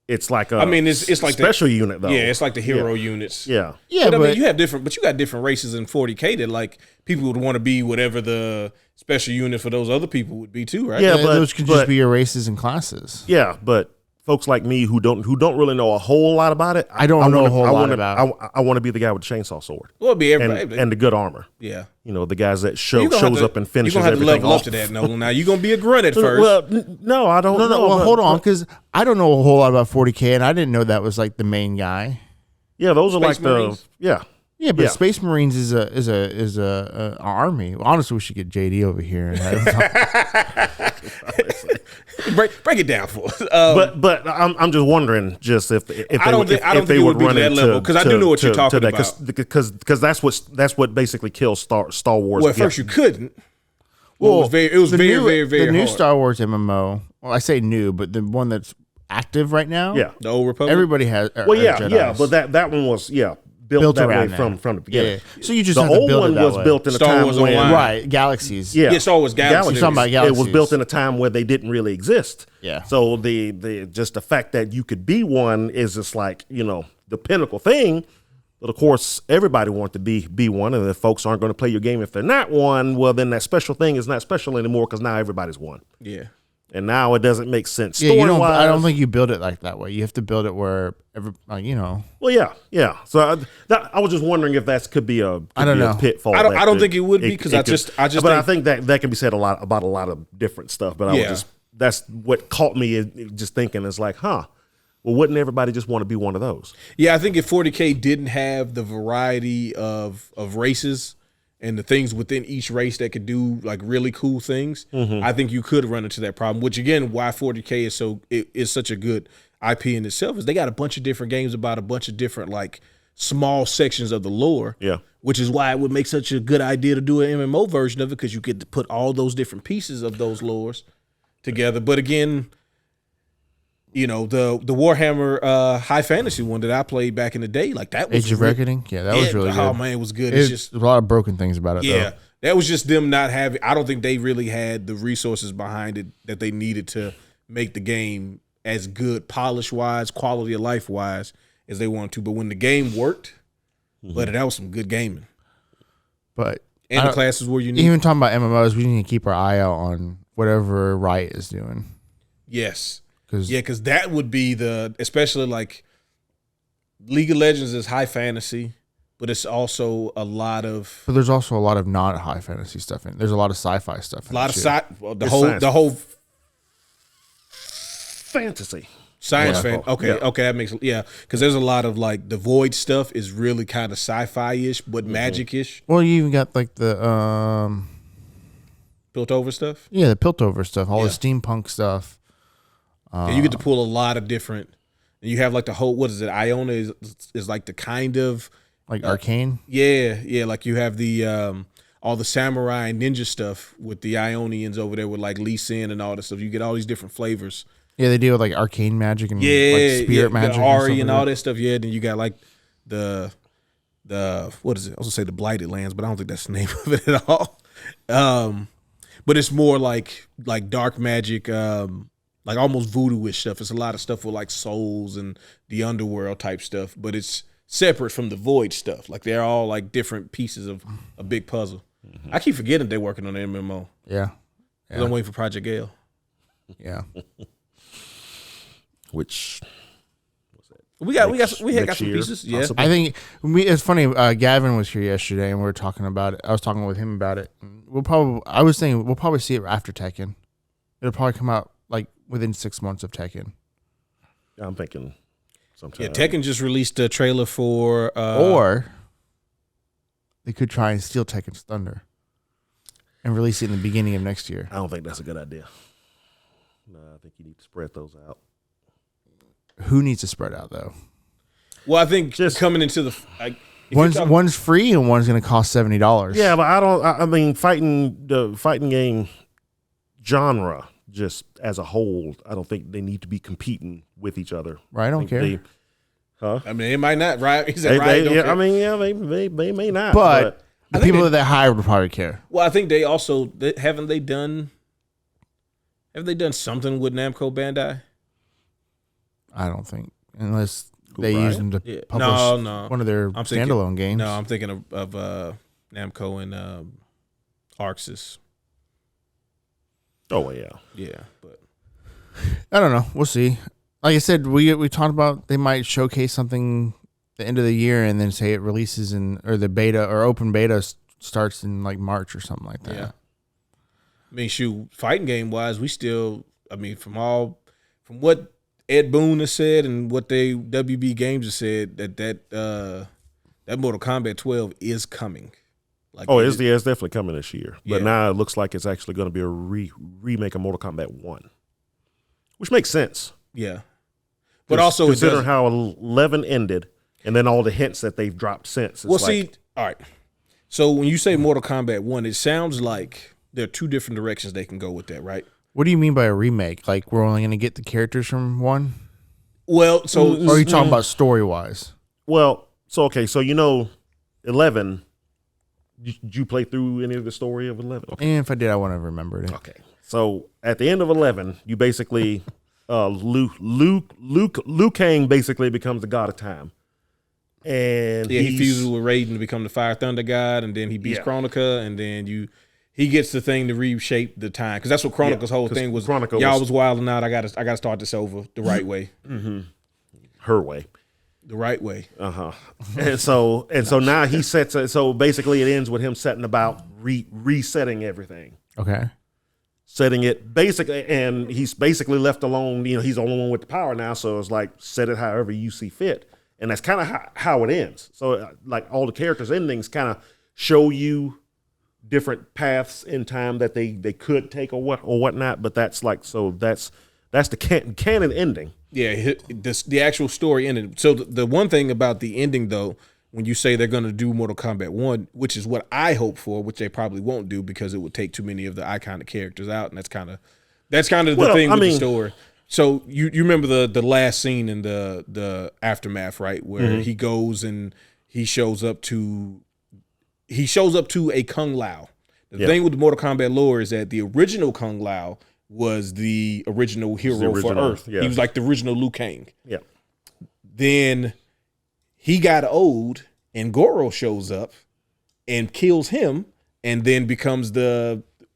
It's like it's like special unit though. Yeah, it's like the hero units. Yeah. Yeah, but I mean, you got different races in 40K that like people would want to be whatever the special unit for those other people would be too, right? Yeah, but those could just but- be your races and classes. Yeah, but folks like me who don't really know a whole lot about it, I don't know a whole lot about it. I want to be the guy with the chainsaw sword Well, it'd be everybody. and the good armor. Yeah. You know, the guys that You're gonna have shows to- up and finishes You're gonna have to everything level off. up to that, Nolan. Now you're gonna be a grunt at first. Well, no, I don't. No. know, Well, but- hold on, because I don't know a whole lot about 40K, and I didn't know that was like the main guy. Yeah, those are Space like Marines? yeah. Yeah, but Yeah. Space Marines is a army. Well, honestly, we should get JD over here and have him break it down for us. But I'm just wondering just if they I don't think if they it would would be run to that into level, 'cause I do know what you're talking that, about. because that's what basically kills Star Wars. Well, at first you couldn't. Well, it was very the new hard. Star Wars MMO. Well, I say new, but the one that's active right now. Yeah. The Old Republic. Everybody has. Well, yeah, but that one was built that way around from the that. beginning. Yeah. So you just The have to old build one it that was way. built in a Star time Wars when Online. Right, galaxies. Yeah, Star Wars Galaxies. You're talking about It galaxies. was built in a time where they didn't really exist. Yeah. So the just the fact that you could be one is just like the pinnacle thing. But of course, everybody wants to be one, and if folks aren't going to play your game if they're not one, well, then that special thing is not special anymore because now everybody's one, Yeah. and now it doesn't make sense. Yeah, Story-wise, I don't think you build it like that way. You have to build it where Well, yeah. So I was just wondering if that could be a pitfall. I don't think it would be, 'cause I just But I think that can be said about a lot of different stuff. But that's what caught me is just thinking is like, well, wouldn't everybody just want to be one of those? Yeah, I think if 40K didn't have the variety of races and the things within each race that could do like really cool things, I think you could run into that problem. Which again, why 40K is such a good IP in itself is they got a bunch of different games about a bunch of different like small sections of the lore. Yeah. Which is why it would make such a good idea to do an MMO version of it because you get to put all those different pieces of those lores together. But again, the Warhammer high fantasy one that I played back in the day, like that was Age of Reckoning. Yeah, that was really good. Oh man, it was good. It's just There's a lot of broken things about it. yeah, though. that was just them not having. I don't think they really had the resources behind it that they needed to make the game as good, polish wise, quality of life wise as they wanted to. But when the game worked, but that was some good gaming, But and the classes were unique. even talking about MMOs, we need to keep our eye out on whatever Riot is doing. Yes. Cause Because that would be especially like League of Legends is high fantasy, but it's also a lot of But there's also a lot of not high fantasy stuff in it. There's a lot of sci-fi stuff in it, too. the whole Fantasy. science Yeah. fan. Okay, Yeah. okay, that makes because there's a lot of like the void stuff is really kind of sci-fi ish, but magic-ish Well, you even got like the built over stuff. the Piltover stuff, all the Yeah. steampunk stuff. And you get to pull a lot of different. And you have like the whole what is it? Iona is like the kind of Like Arcane. yeah. Like you have the all the samurai and ninja stuff with the Ionians over there with like Lee Sin and all this stuff. You get all these different flavors. Yeah, they deal with like arcane magic and like spirit magic. the Ari stuff and like all that. that stuff. Yeah, then you got like the what is it? I was gonna say the Blighted Lands, but I don't think that's the name of it at all. but it's more like dark magic, like almost voodoo-ish stuff. It's a lot of stuff with like souls and the underworld type stuff, but it's separate from the void stuff. Like they're all like different pieces of a big puzzle. I keep forgetting they're working on the MMO. Yeah. 'Cause I'm waiting for Project Gale. Yeah. Which We had got next some year, pieces. Yeah. possibly. I think it's funny. Gavin was here yesterday, and we were talking about it. I was talking with him about it. I was saying we'll probably see it after Tekken. It'll probably come out like within 6 months of Tekken. I'm thinking sometime. Yeah, Tekken just released a trailer for Or they could try and steal Tekken's thunder and release it in the beginning of next year. I don't think that's a good idea. No, I think you need to spread those out. Who needs to spread out though? Well, I think Just- coming into the if you're talking- One's free and one's going to cost $70. Yeah, but I mean, the fighting game genre just as a whole, I don't think they need to be competing with each other. Right, I don't care. I mean, it might not. Right? He said, They, right? Don't yeah, care. I mean, yeah, they may not. But I the think people they- that hire would probably care. Well, I think they also haven't they done something with Namco Bandai? I don't think unless Who, they use Ryan? them to Yeah. publish No. one of their I'm thinking- standalone games. No, I'm thinking of Namco and Arxis. Oh yeah, Yeah, but I don't know. We'll see. Like I said, we talked about they might showcase something the end of the year and then say it releases or the beta or open beta starts in like March or something like that. yeah. I mean, shoot, fighting game wise, we still. I mean, from what Ed Boon has said and what WB Games has said that Mortal Kombat 12 is coming. Like, it's definitely coming this year. But Yeah. now it looks like it's actually going to be a remake of Mortal Kombat 1, which makes sense. yeah. But also, it considering does, how 11 ended, and then all the hints that they've dropped since. It's see, all right. So when you say Mortal Kombat 1, it sounds like there are two different directions they can go with that, right? What do you mean by a remake? Like we're only going to get the characters from one? Well, so Or are you talking about story wise? Well, so 11. Did you play through any of the story of 11? Okay. And if I did, I wouldn't have remembered it. Okay. So at the end of 11, you basically Liu Kang basically becomes the god of time, and he fuses with Raiden to become the Fire Thunder God, and then he beats Yeah. Kronika, and then he gets the thing to reshape the time, because that's what Kronika's whole 'cause thing was. Kronika Y'all was- was wilding out. I gotta start this over the right way. her way. The right way. And so now he sets. So basically, it ends with him setting about resetting everything. Okay. Setting it basically, and he's basically left alone. You know, he's the only one with the power now, so it's like set it however you see fit, and that's kind of how it ends. So like all the characters' endings kind of show you different paths in time that they could take or whatnot. But that's the canon ending. Yeah, the actual story ended. So the one thing about the ending, though, when you say they're going to do Mortal Kombat 1, which is what I hope for, which they probably won't do because it would take too many of the iconic characters out, and that's kind of the thing with the story. So you remember the last scene in the aftermath, right, where he goes and he shows up to a Kung Lao. The thing with the Mortal Kombat lore is that the original Kung Lao was the original hero for Earth. yeah. He was like the original Liu Kang. Yeah. Then he got old, and Goro shows up and kills him, and then becomes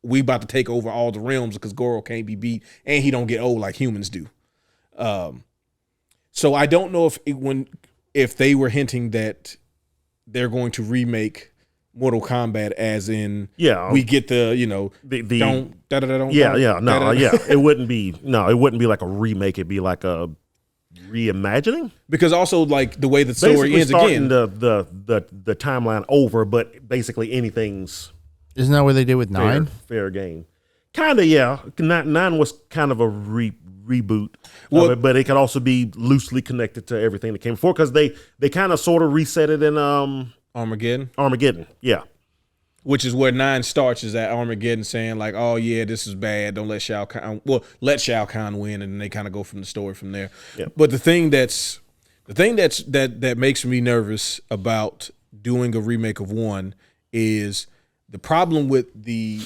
we about to take over all the realms because Goro can't be beat, and he don't get old like humans do. So I don't know if they were hinting that they're going to remake Mortal Kombat, as in we get the it wouldn't be like a remake. It'd be like a reimagining, because also like the way the story basically ends starting again. the timeline over, but basically anything's Isn't that what they did with 9? fair game. Kind of, yeah. 9 was kind of a reboot, but it could also be loosely connected to everything that came before, because they kind of sort of reset it in Armageddon. Yeah. Which is where 9 starts, is at Armageddon saying like, oh yeah, this is bad. Don't let Shao Kahn. Well, let Shao Kahn win, and then they kind of go from the story from there. Yeah. But the thing that makes me nervous about doing a remake of 1 is the problem with the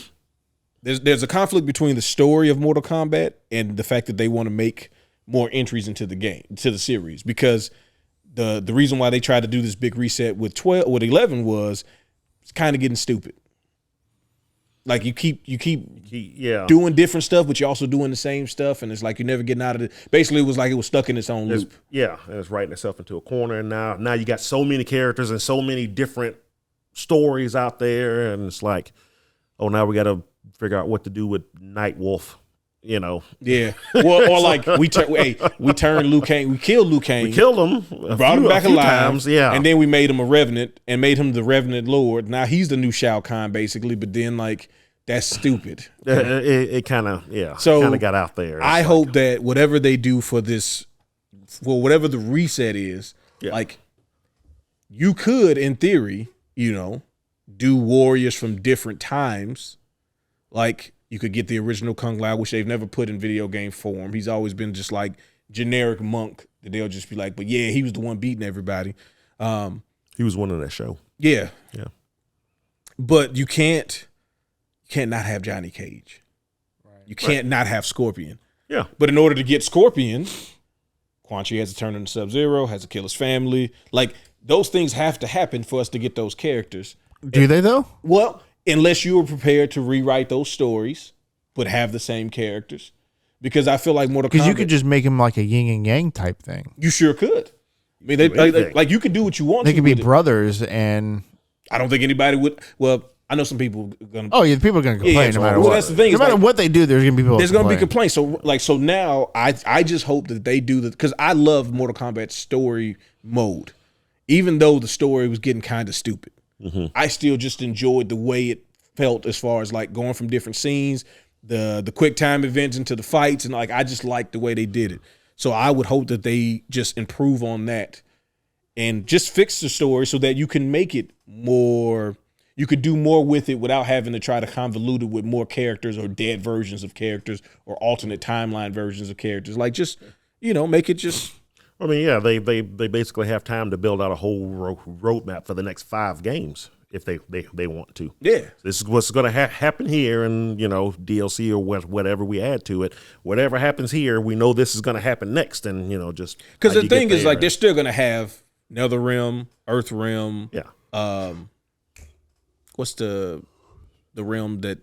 there's a conflict between the story of Mortal Kombat and the fact that they want to make more entries into the game, to the series, because the reason why they tried to do this big reset with 11 was it's kind of getting stupid. Like you keep doing different stuff, but you're also doing the same stuff, and it's like you're never getting out of it. Basically, it was like it was stuck in its own loop. And it's writing itself into a corner. And now you got so many characters and so many different stories out there, and it's like, oh, now we got to figure out what to do with Nightwolf. Yeah. Well, or like we turned Liu Kang. We killed Liu Kang. We killed him. Brought him back alive. Times, yeah. And then we made him a Revenant and made him the Revenant Lord. Now he's the new Shao Kahn, basically. But then, like, that's stupid. It kind of got out there. I hope that whatever they do for this, for whatever the reset is, like, you could, in theory, do warriors from different times, like. You could get the original Kung Lao, which they've never put in video game form. He's always been just like generic monk that they'll just be like, but yeah, he was the one beating everybody. He was one in that show. Yeah. Yeah. But you can't not have Johnny Cage. Right. You can't not have Scorpion. Yeah. But in order to get Scorpion, Quan Chi has to turn into Sub-Zero, has to kill his family. Like, those things have to happen for us to get those characters. Do they though? Well, unless you were prepared to rewrite those stories, but have the same characters. Because I feel like Mortal Kombat. Because you could just make him like a yin and yang type thing. You sure could. I mean, like you could do what you want. They could be brothers, and I don't think anybody would. Well, I know some people are gonna. Oh yeah, people are gonna complain no matter what. That's the thing. No matter what they do, there's gonna be people. There's gonna be complaints. So now I just hope that they do that, because I love Mortal Kombat story mode, even though the story was getting kind of stupid. Mm-hmm. I still just enjoyed the way it felt, as far as like going from different scenes, the quick time events into the fights, and like I just liked the way they did it. So I would hope that they just improve on that and just fix the story so that you can make it more. You could do more with it without having to try to convolute it with more characters or dead versions of characters or alternate timeline versions of characters. Like, just make it just. I mean, yeah, they basically have time to build out a whole roadmap for the next 5 games if they want to. Yeah. This is what's going to happen here, and, DLC or whatever we add to it. Whatever happens here, we know this is going to happen next, and, just. Because the thing is, like, they're still going to have NetherRealm, Earthrealm. Yeah. What's the realm that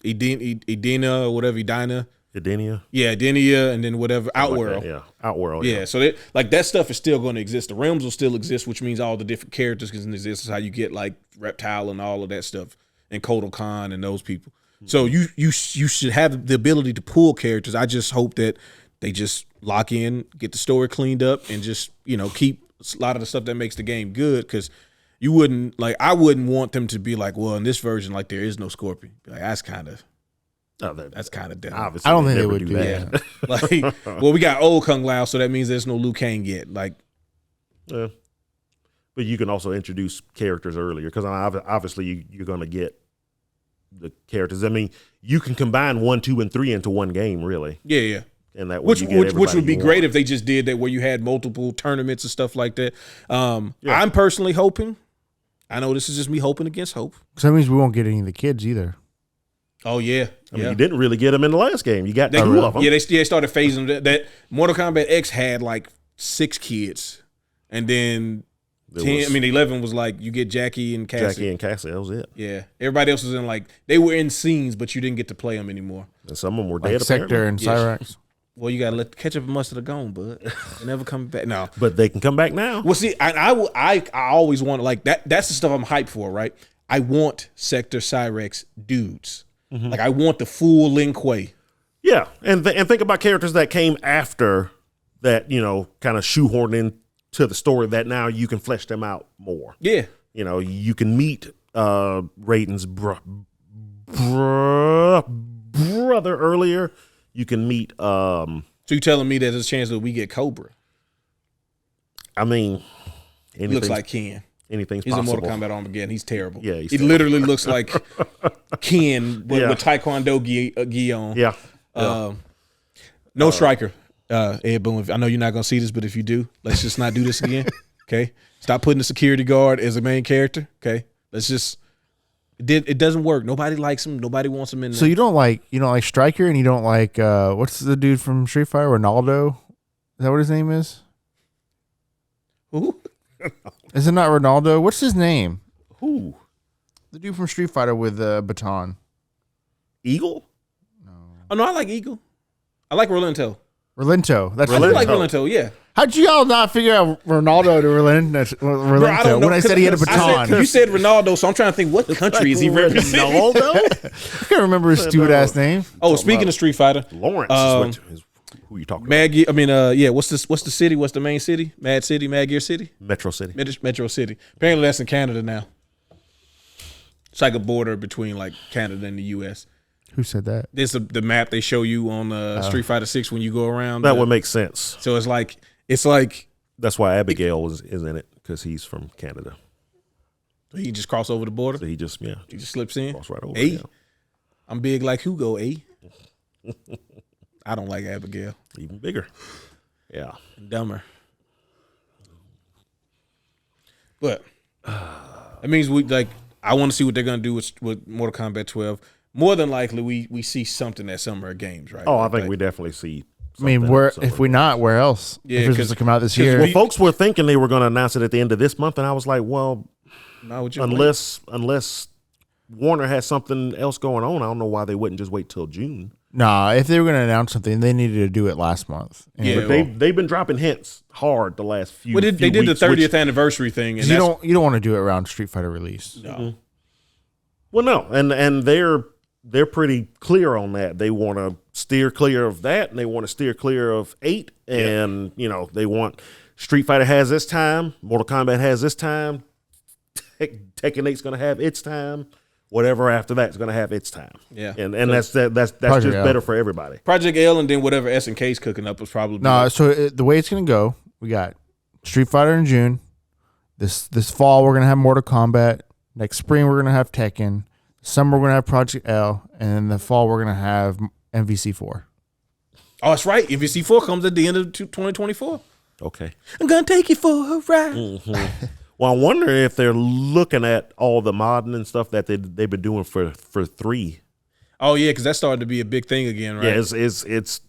Edina or whatever, Edina? Edenia. Yeah, Edenia, and then whatever, Outworld. Like Outworld. Yeah, so that stuff is still going to exist. The realms will still exist, which means all the different characters can exist. Is how you get like Reptile and all of that stuff, and Kotal Khan and those people. Mm-hmm. So you should have the ability to pull characters. I just hope that they just lock in, get the story cleaned up, and just keep a lot of the stuff that makes the game good. Because I wouldn't want them to be like, well, in this version, like, there is no Scorpion. Like, that's kind of. That's kind of dumb. I don't think they would do that. Like, well, we got old Kung Lao, so that means there's no Liu Kang yet. Like, yeah. But you can also introduce characters earlier, because obviously you're going to get the characters. I mean, you can combine 1, 2, and 3 into one game, really. Yeah. And that which would be great if they just did that, where you had multiple tournaments and stuff like that. I'm personally hoping. I know this is just me hoping against hope. So that means we won't get any of the kids either. Oh yeah, I mean, you didn't really get them in the last game. You got 2 of them. Yeah, they started phasing them. That Mortal Kombat X had like 6 kids, and then 11 was like you get Jackie and Cassie. That was it. Yeah, everybody else was in like they were in scenes, but you didn't get to play them anymore. And some of them were like dead. Sector and Cyrax. Well, you gotta let the ketchup and mustard gone, bud. They never come back. No, but they can come back now. Well, see, I always want like that. That's the stuff I'm hyped for, right? I want Sector Cyrax dudes. Mm-hmm. Like, I want the full Lin Kuei. Yeah, and think about characters that came after that, kind of shoehorned into the story that now you can flesh them out more. Yeah. You can meet Raiden's brother earlier. You can meet. So you telling me there's a chance that we get Cobra? I mean, he looks like Ken. Anything's He's possible. a Mortal Kombat Armageddon. He's terrible. Yeah, he literally looks like Ken with Taekwondo gi on. Yeah. No striker. Ed Boone, I know you're not going to see this, but if you do, let's just not do this again. Okay? Stop putting the security guard as a main character. Okay? Let's just It doesn't work. Nobody likes him. Nobody wants him in there. So you don't like Striker, and you don't like what's the dude from Street Fighter? Ronaldo? Is that what his name is? Who? Is it not Ronaldo? What's his name? Who? The dude from Street Fighter with the baton. Eagle? Oh no, I like Eagle. I like Rolento. Rolento. That's I do like Rolento. Yeah. How'd y'all not figure out Ronaldo to Rolento know, when I said he had a baton? You said Ronaldo, so I'm trying to think what country is he representing? I can't remember his stupid ass name. Oh, speaking of Street Fighter, Lawrence is who you talking about? What's the city? What's the main city? Mad Gear City? Metro City. Metro City. Apparently that's in Canada now. It's like a border between like Canada and the U.S. Who said that? This is the map they show you on Street Fighter 6 when you go around. That would make sense. So it's like that's why Abigail is in it, because he's from Canada. He just cross over the border. So he just slips in. Cross right over. A. Yeah. I'm big like Hugo. A. I don't like Abigail. Even bigger. Yeah. And dumber. But that means I want to see what they're gonna do with Mortal Kombat 12. More than likely, we see something at Summer Games, right? Oh, I think we definitely see. I mean, where else? Yeah, if it's supposed to come out this year. Well, folks were thinking they were going to announce it at the end of this month, and I was like, well, unless Warner has something else going on, I don't know why they wouldn't just wait till June. Nah, if they were going to announce something, they needed to do it last month. Yeah, but they've been dropping hints hard the last few. Well, they did weeks, the 30th anniversary thing, and you don't want to do it around Street Fighter release. No. Mm-hmm. Well, no, and they're pretty clear on that. They want to steer clear of that, and they want to steer clear of 8, and they want Street Fighter has this time, Mortal Kombat has this time, Tekken 8's going to have its time, whatever after that is going to have its time. Yeah, and that's just better for everybody. Project L, and then whatever SNK's cooking up was probably So the way it's going to go, we got Street Fighter in June. This fall we're going to have Mortal Kombat. Next spring we're going to have Tekken. Summer we're going to have Project L, and in the fall we're going to have MVC4. Oh, that's right. MVC4 comes at the end of 2024. Okay. I'm going to take you for a ride. Mm-hmm. Well, I wonder if they're looking at all the modding and stuff that they've been doing for 3. Oh yeah, because that's starting to be a big thing again, right? Yeah, it's because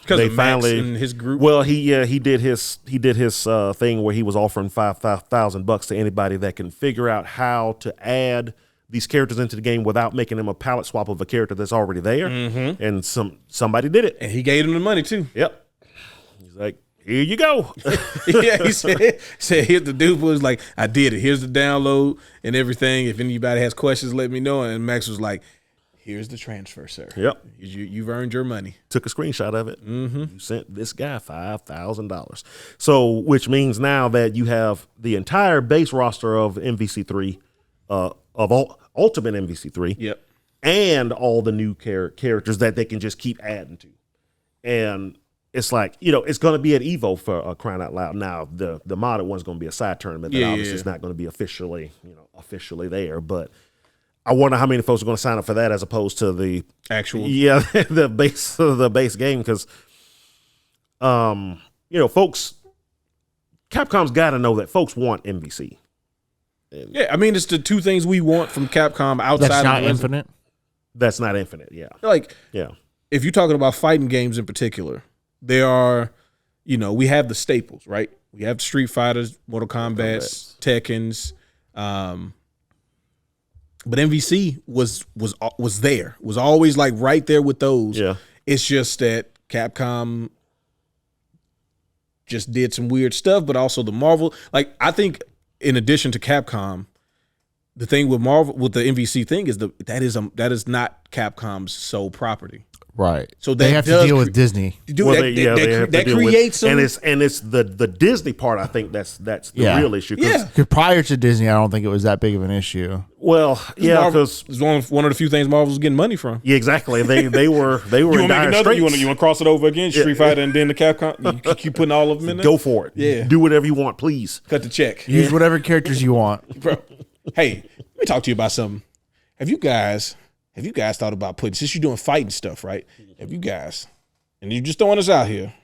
they finally and his group. Well, he did his thing where he was offering $5,000 to anybody that can figure out how to add these characters into the game without making them a palette swap of a character that's already there. Mm-hmm. And somebody did it, and he gave them the money too. Yep. He's like, here you go. Yeah, he said here the dude was like, I did it. Here's the download and everything. If anybody has questions, let me know. And Max was like, here's the transfer, sir. Yep. You've earned your money. Took a screenshot of it. Mm-hmm. You sent this guy $5,000. So, which means now that you have the entire base roster of MVC3, Ultimate MVC3. Yep. And all the new characters that they can just keep adding to. And it's like, it's going to be at Evo for crying out loud. Now, the modded one's going to be a side tournament that obviously is not going to be officially there. But I wonder how many folks are going to sign up for that as opposed to the actual, the base game, because, folks, Capcom's got to know that folks want MVC. Yeah, I mean, it's the two things we want from Capcom outside. That's not of Infinite. That's not Infinite. Yeah, if you're talking about fighting games in particular, there are, we have the staples, right? We have Street Fighters, Mortal Kombats, Tekkens. But MVC was there. Was always like right there with those. Yeah. It's just that Capcom just did some weird stuff, but also the Marvel. Like, I think in addition to Capcom, the thing with Marvel with the MVC thing is that is not Capcom's sole property. Right. So they have to deal with Disney. That creates some, and it's the Disney part. I think that's the real issue. Yeah. Because prior to Disney, I don't think it was that big of an issue. Well, yeah, because it's one of the few things Marvel was getting money from. Yeah, exactly. They were in dire straits. You want to cross it over again, Street Fighter, and then the Capcom. You keep putting all of them in there. Go for it. Yeah. Do whatever you want, please. Cut the check. Use whatever characters you want. Bro, hey, let me talk to you about something. Have you guys thought about putting, since you're doing fighting stuff, right? Have you guys, and you're just throwing us out here,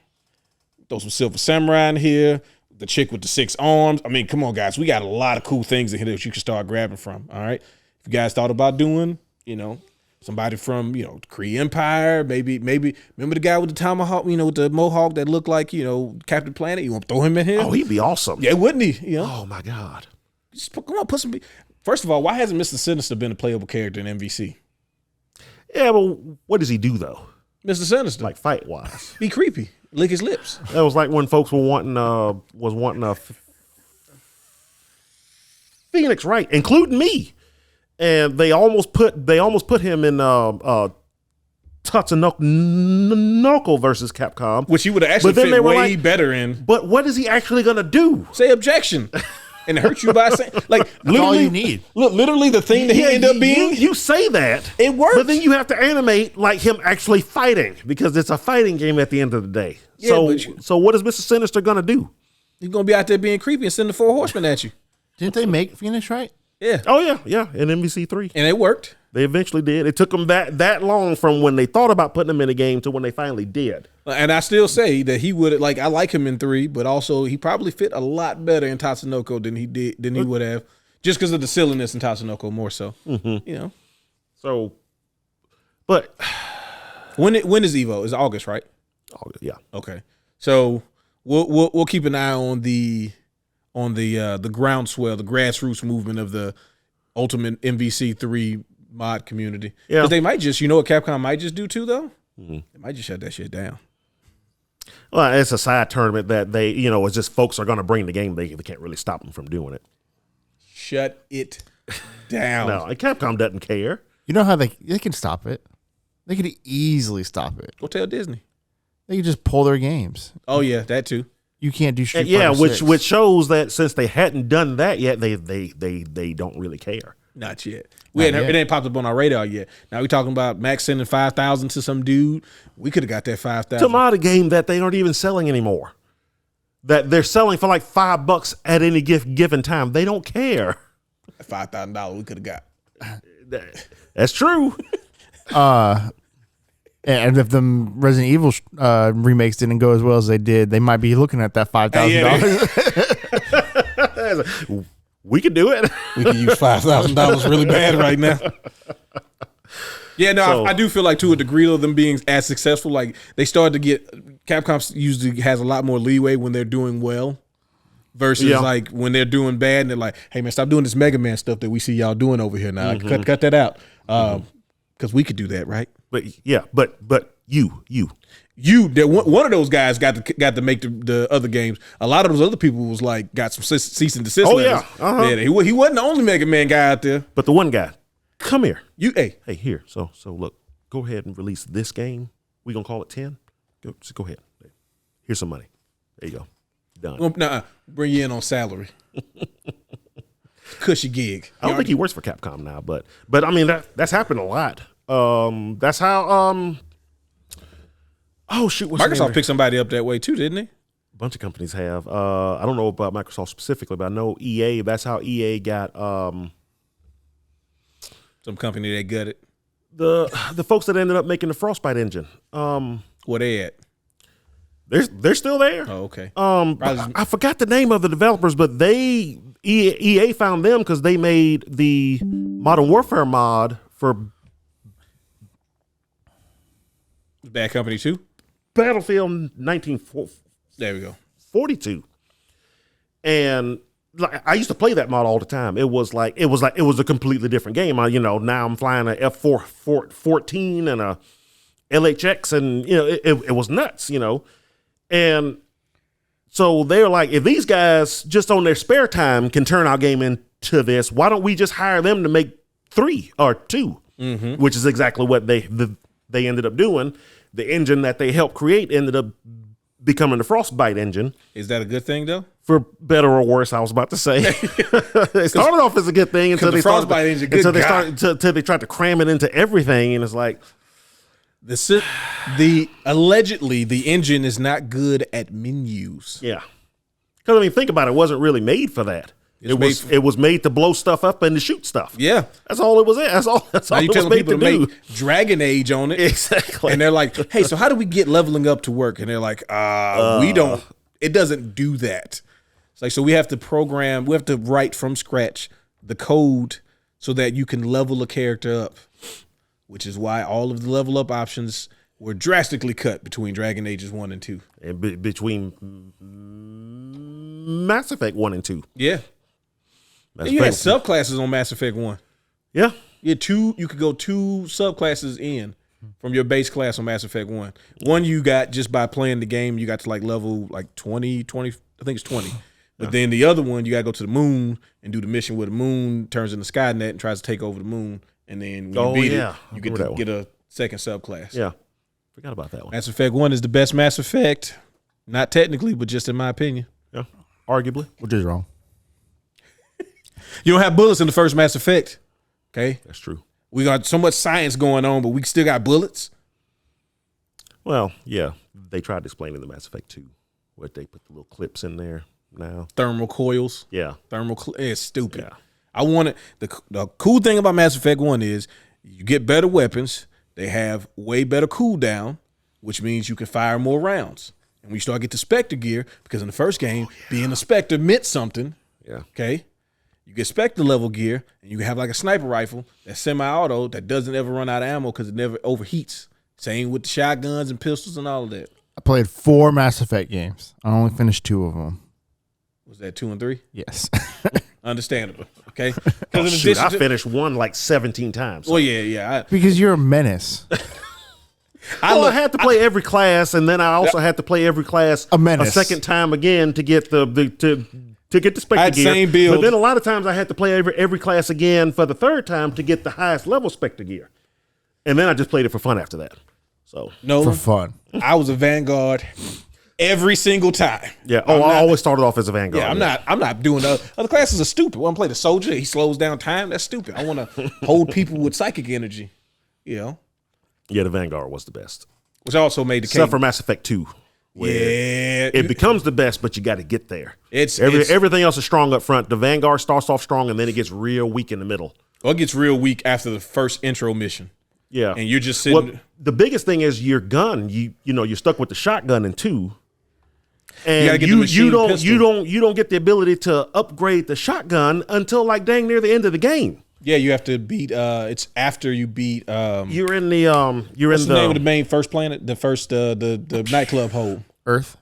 throw some Silver Samurai in here, the chick with the 6 arms. I mean, come on, guys. We got a lot of cool things in here that you can start grabbing from, all right? If you guys thought about doing, somebody from, Kree Empire, maybe remember the guy with the tomahawk, with the mohawk that looked like, Captain Planet? You want to throw him in here? Oh, he'd be awesome. Yeah, wouldn't he? Oh my God. Just come on, put some. First of all, why hasn't Mr. Sinister been a playable character in MVC? Yeah, but what does he do though? Mr. Sinister, Like fight wise, be creepy, lick his lips. that was like when folks were wanting Phoenix, right, including me, and they almost put him in Tatsunoko versus Capcom, Which he would have actually But then fit they were way like- better in. but what is he actually gonna do? Say objection. And hurt you by saying, like, That's literally, all you need. Look, literally the thing that he ended up being. You say that, It works. but then you have to animate like him actually fighting because it's a fighting game at the end of the day. Yeah, So what is Mr. Sinister gonna do? He's going to be out there being creepy and sending the 4 horsemen at you. Didn't they make Phoenix right? Yeah. Oh yeah, in MVC3. And it worked. They eventually did. It took them that long from when they thought about putting him in a game to when they finally did. And I still say that he would, I like him in 3, but also he probably fit a lot better in Tatsunoko than he would have, just because of the silliness in Tatsunoko more so. Mm-hmm. So, but When is Evo? It's August, right? yeah, Okay. So we'll keep an eye on the groundswell, the grassroots movement of the Ultimate MVC3 mod community. Yeah. Because they might just, what Capcom might just do too, though? They might just shut that shit down. well, it's a side tournament that they, it's just folks are going to bring the game. They can't really stop them from doing it. Shut it down. No, Capcom doesn't care. You know how they can stop it? They could easily stop it. Go tell Disney. They could just pull their games. Oh, yeah, that too. You can't do Street Yeah, Fighter 6. which shows that since they hadn't done that yet, they don't really care. Not yet. Not yet. It ain't popped up on our radar yet. Now we talking about Max sending 5,000 to some dude. We could have got that 5,000. To mod a game that they aren't even selling anymore. That they're selling for like $5 at any given time. They don't care. $5,000 we could have got. That's true. And if the Resident Evil remakes didn't go as well as they did, they might be looking at that $5,000. We could do it. We could use $5,000 really bad right now. Yeah, no, So- I do feel like to a degree of them being as successful, like they started to get Capcom usually has a lot more leeway when they're doing well versus like when they're doing bad and they're like, hey man, stop doing this Mega Man stuff that we see y'all doing over here now. Cut that out. Because we could do that, right? But yeah, but you. One of those guys got to make the other games. A lot of those other people was like got some cease and desist. Oh, letters. yeah. Uh-huh. Yeah, he wasn't the only Mega Man guy out there. But the one guy, come here. Hey, Here. So look, go ahead and release this game. We gonna call it 10. Just go ahead. Here's some money. There you go. Done. nah, bring you in on salary. Cushy gig. I don't think he works for Capcom now, but I mean that's happened a lot. That's how oh shoot, what's the Microsoft name? picked somebody up that way too, didn't they? A bunch of companies have. I don't know about Microsoft specifically, but I know EA. That's how EA got Some company that gutted. the folks that ended up making the Frostbite engine. Where they at? They're still there. Oh, okay. I forgot the name of the developers, but EA found them because they made the Modern Warfare mod for Bad Company too. Battlefield 1942. There we go. And like I used to play that mod all the time. It was a completely different game. Now I'm flying a F414 and a LHX, and it was nuts. And so they're like, if these guys just on their spare time can turn our game into this, why don't we just hire them to make 3 or 2, which is exactly what they ended up doing. The engine that they helped create ended up becoming the Frostbite engine. Is that a good thing though? For better or worse, I was about to say. It started off as a good thing until the Frostbite engine, until they tried to cram it into everything, and it's like Allegedly the engine is not good at menus. yeah. Because I mean, think about it. It wasn't really made for that. It was made to blow stuff up and to shoot stuff. Yeah. That's all it was. That's all Now you it was telling made people to to do. make Dragon Age on it. Exactly. And they're like, hey, so how do we get leveling up to work? And they're like, we don't. It doesn't do that. It's like, so we have to write from scratch the code so that you can level a character up, which is why all of the level up options were drastically cut between Dragon Ages 1 and 2. And between Mass Effect 1 and 2. Yeah. Mass You had Effect- subclasses on Mass Effect 1. Yeah. You could go 2 subclasses in from your base class on Mass Effect 1. One you got just by playing the game, you got to like level like 20, I think it's 20. But then the other one, you got to go to the moon and do the mission where the moon turns into Skynet and tries to take over the moon. And then when you beat it, you get to get a second subclass. Yeah. Forgot about that one. Mass Effect 1 is the best Mass Effect. Not technically, but just in my opinion. Yeah. Arguably. Which is wrong. You don't have bullets in the first Mass Effect. Okay? That's true. We got so much science going on, but we still got bullets. Well, yeah. They tried to explain in the Mass Effect 2 where they put the little clips in there now. Thermal coils. Yeah. It's stupid. Yeah. I wanted the cool thing about Mass Effect 1 is you get better weapons. They have way better cooldown, which means you can fire more rounds. And when you start to get to Spectre gear, because in the first game, being a Spectre meant something. Yeah. Okay. You get Spectre level gear, and you have like a sniper rifle that's semi-auto that doesn't ever run out of ammo because it never overheats. Same with the shotguns and pistols and all of that. I played 4 Mass Effect games. I only finished 2 of them. Was that 2 and 3? Yes. Understandable. Okay. Oh, shoot, I finished one like 17 times. Well, yeah. Because you're a menace. I had to play every class, and then I also had to play every class A menace. second time again to get to get the Spectre I had gear. same build. But then a lot of times I had to play every class again for the third time to get the highest level Spectre gear. And then I just played it for fun after that. So No, For fun. I was a Vanguard every single time. yeah. Oh, I always started off as a Vanguard. Yeah, I'm not doing the other classes are stupid. I want to play the soldier. He slows down time. That's stupid. I want to hold people with psychic energy. You know, Yeah, the Vanguard was the best. which also made the Except case. for Mass Effect 2. Yeah, It becomes the best, but you got to get there. It's Everything else is strong up front. The Vanguard starts off strong, and then it gets real weak in the middle. well, it gets real weak after the first intro mission, Yeah. and you're just sitting. Well, the biggest thing is your gun. You know you're stuck with the shotgun in 2, and get the machine you don't pistol. you don't get the ability to upgrade the shotgun until like dang near the end of the game. Yeah, you have to beat. It's after you beat. You're in the you're What's in the name of the main first planet? The first the nightclub hole. Earth.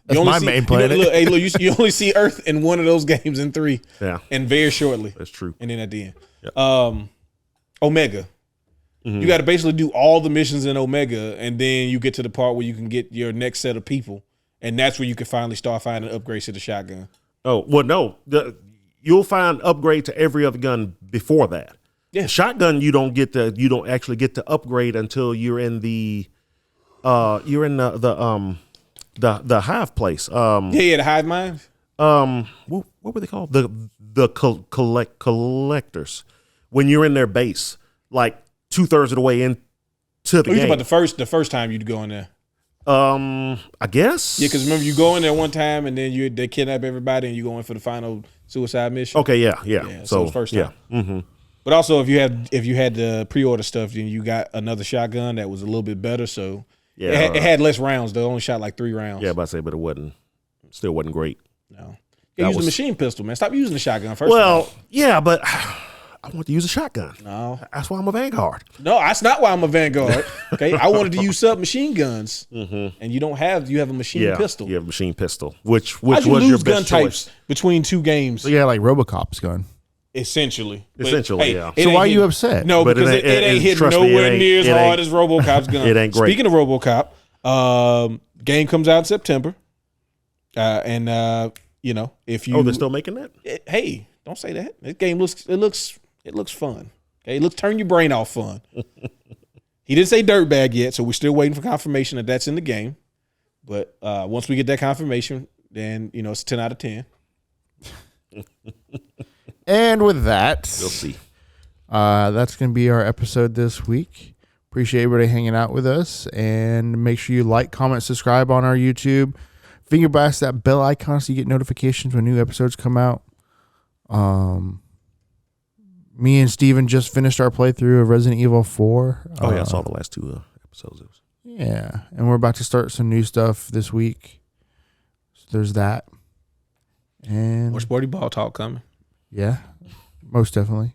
You That's only my see- main planet. Look, you only see Earth in one of those games in 3. Yeah. And very shortly. That's true. And then at the end. Yeah. Omega. You got to basically do all the missions in Omega, and then you get to the part where you can get your next set of people, and that's where you can finally start finding upgrades to the shotgun. Oh well, no, you'll find upgrade to every other gun before that. Yeah. Shotgun you don't actually get to upgrade until you're in the the hive place. The hive mind. What were they called? The collectors. When you're in their base, like 2/3 of the way into the You game. talking about the first time you'd go in there? I guess. Yeah, because remember you go in there one time and then they kidnap everybody and you go in for the final suicide mission. Okay. Yeah. Yeah, so So it's first yeah. time. But also if you had the pre-order stuff, then you got another shotgun that was a little bit better. So Yeah. it had less rounds. They only shot like 3 rounds. Yeah, but it still wasn't great. No. Yeah, use the machine pistol, man. Stop using the shotgun first. Well, yeah, but I want to use a shotgun. No. That's why I'm a Vanguard. No, that's not why I'm a Vanguard. Okay. I wanted to use submachine guns. And you have a machine pistol. You have a machine pistol, which How'd was you your lose best gun choice. types between 2 games? So you got like Robocop's gun. Essentially. But, Essentially, yeah. it So ain't why are you hitting- upset? No, But because it ain't hitting trust me, nowhere near as it hard ain't- as RoboCop's gun. it ain't great. Speaking of RoboCop, game comes out in September. If you Oh, they're still making that? hey, don't say that. This game looks fun. Okay, turn your brain off fun. He didn't say dirtbag yet, so we're still waiting for confirmation that that's in the game. But once we get that confirmation, then it's a 10 out of 10. And with that, We'll see. that's going to be our episode this week. Appreciate everybody hanging out with us. And make sure you like, comment, subscribe on our YouTube. Finger blast that bell icon so you get notifications when new episodes come out. Me and Steven just finished our playthrough of Resident Evil 4. Oh, yeah, I saw the last 2 episodes. Yeah, and we're about to start some new stuff this week. So there's that. And More sporty ball talk coming. Yeah, most definitely.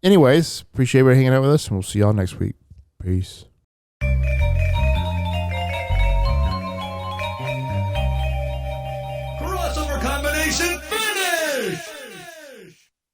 Anyways, appreciate everybody hanging out with us, and we'll see y'all next week. Peace.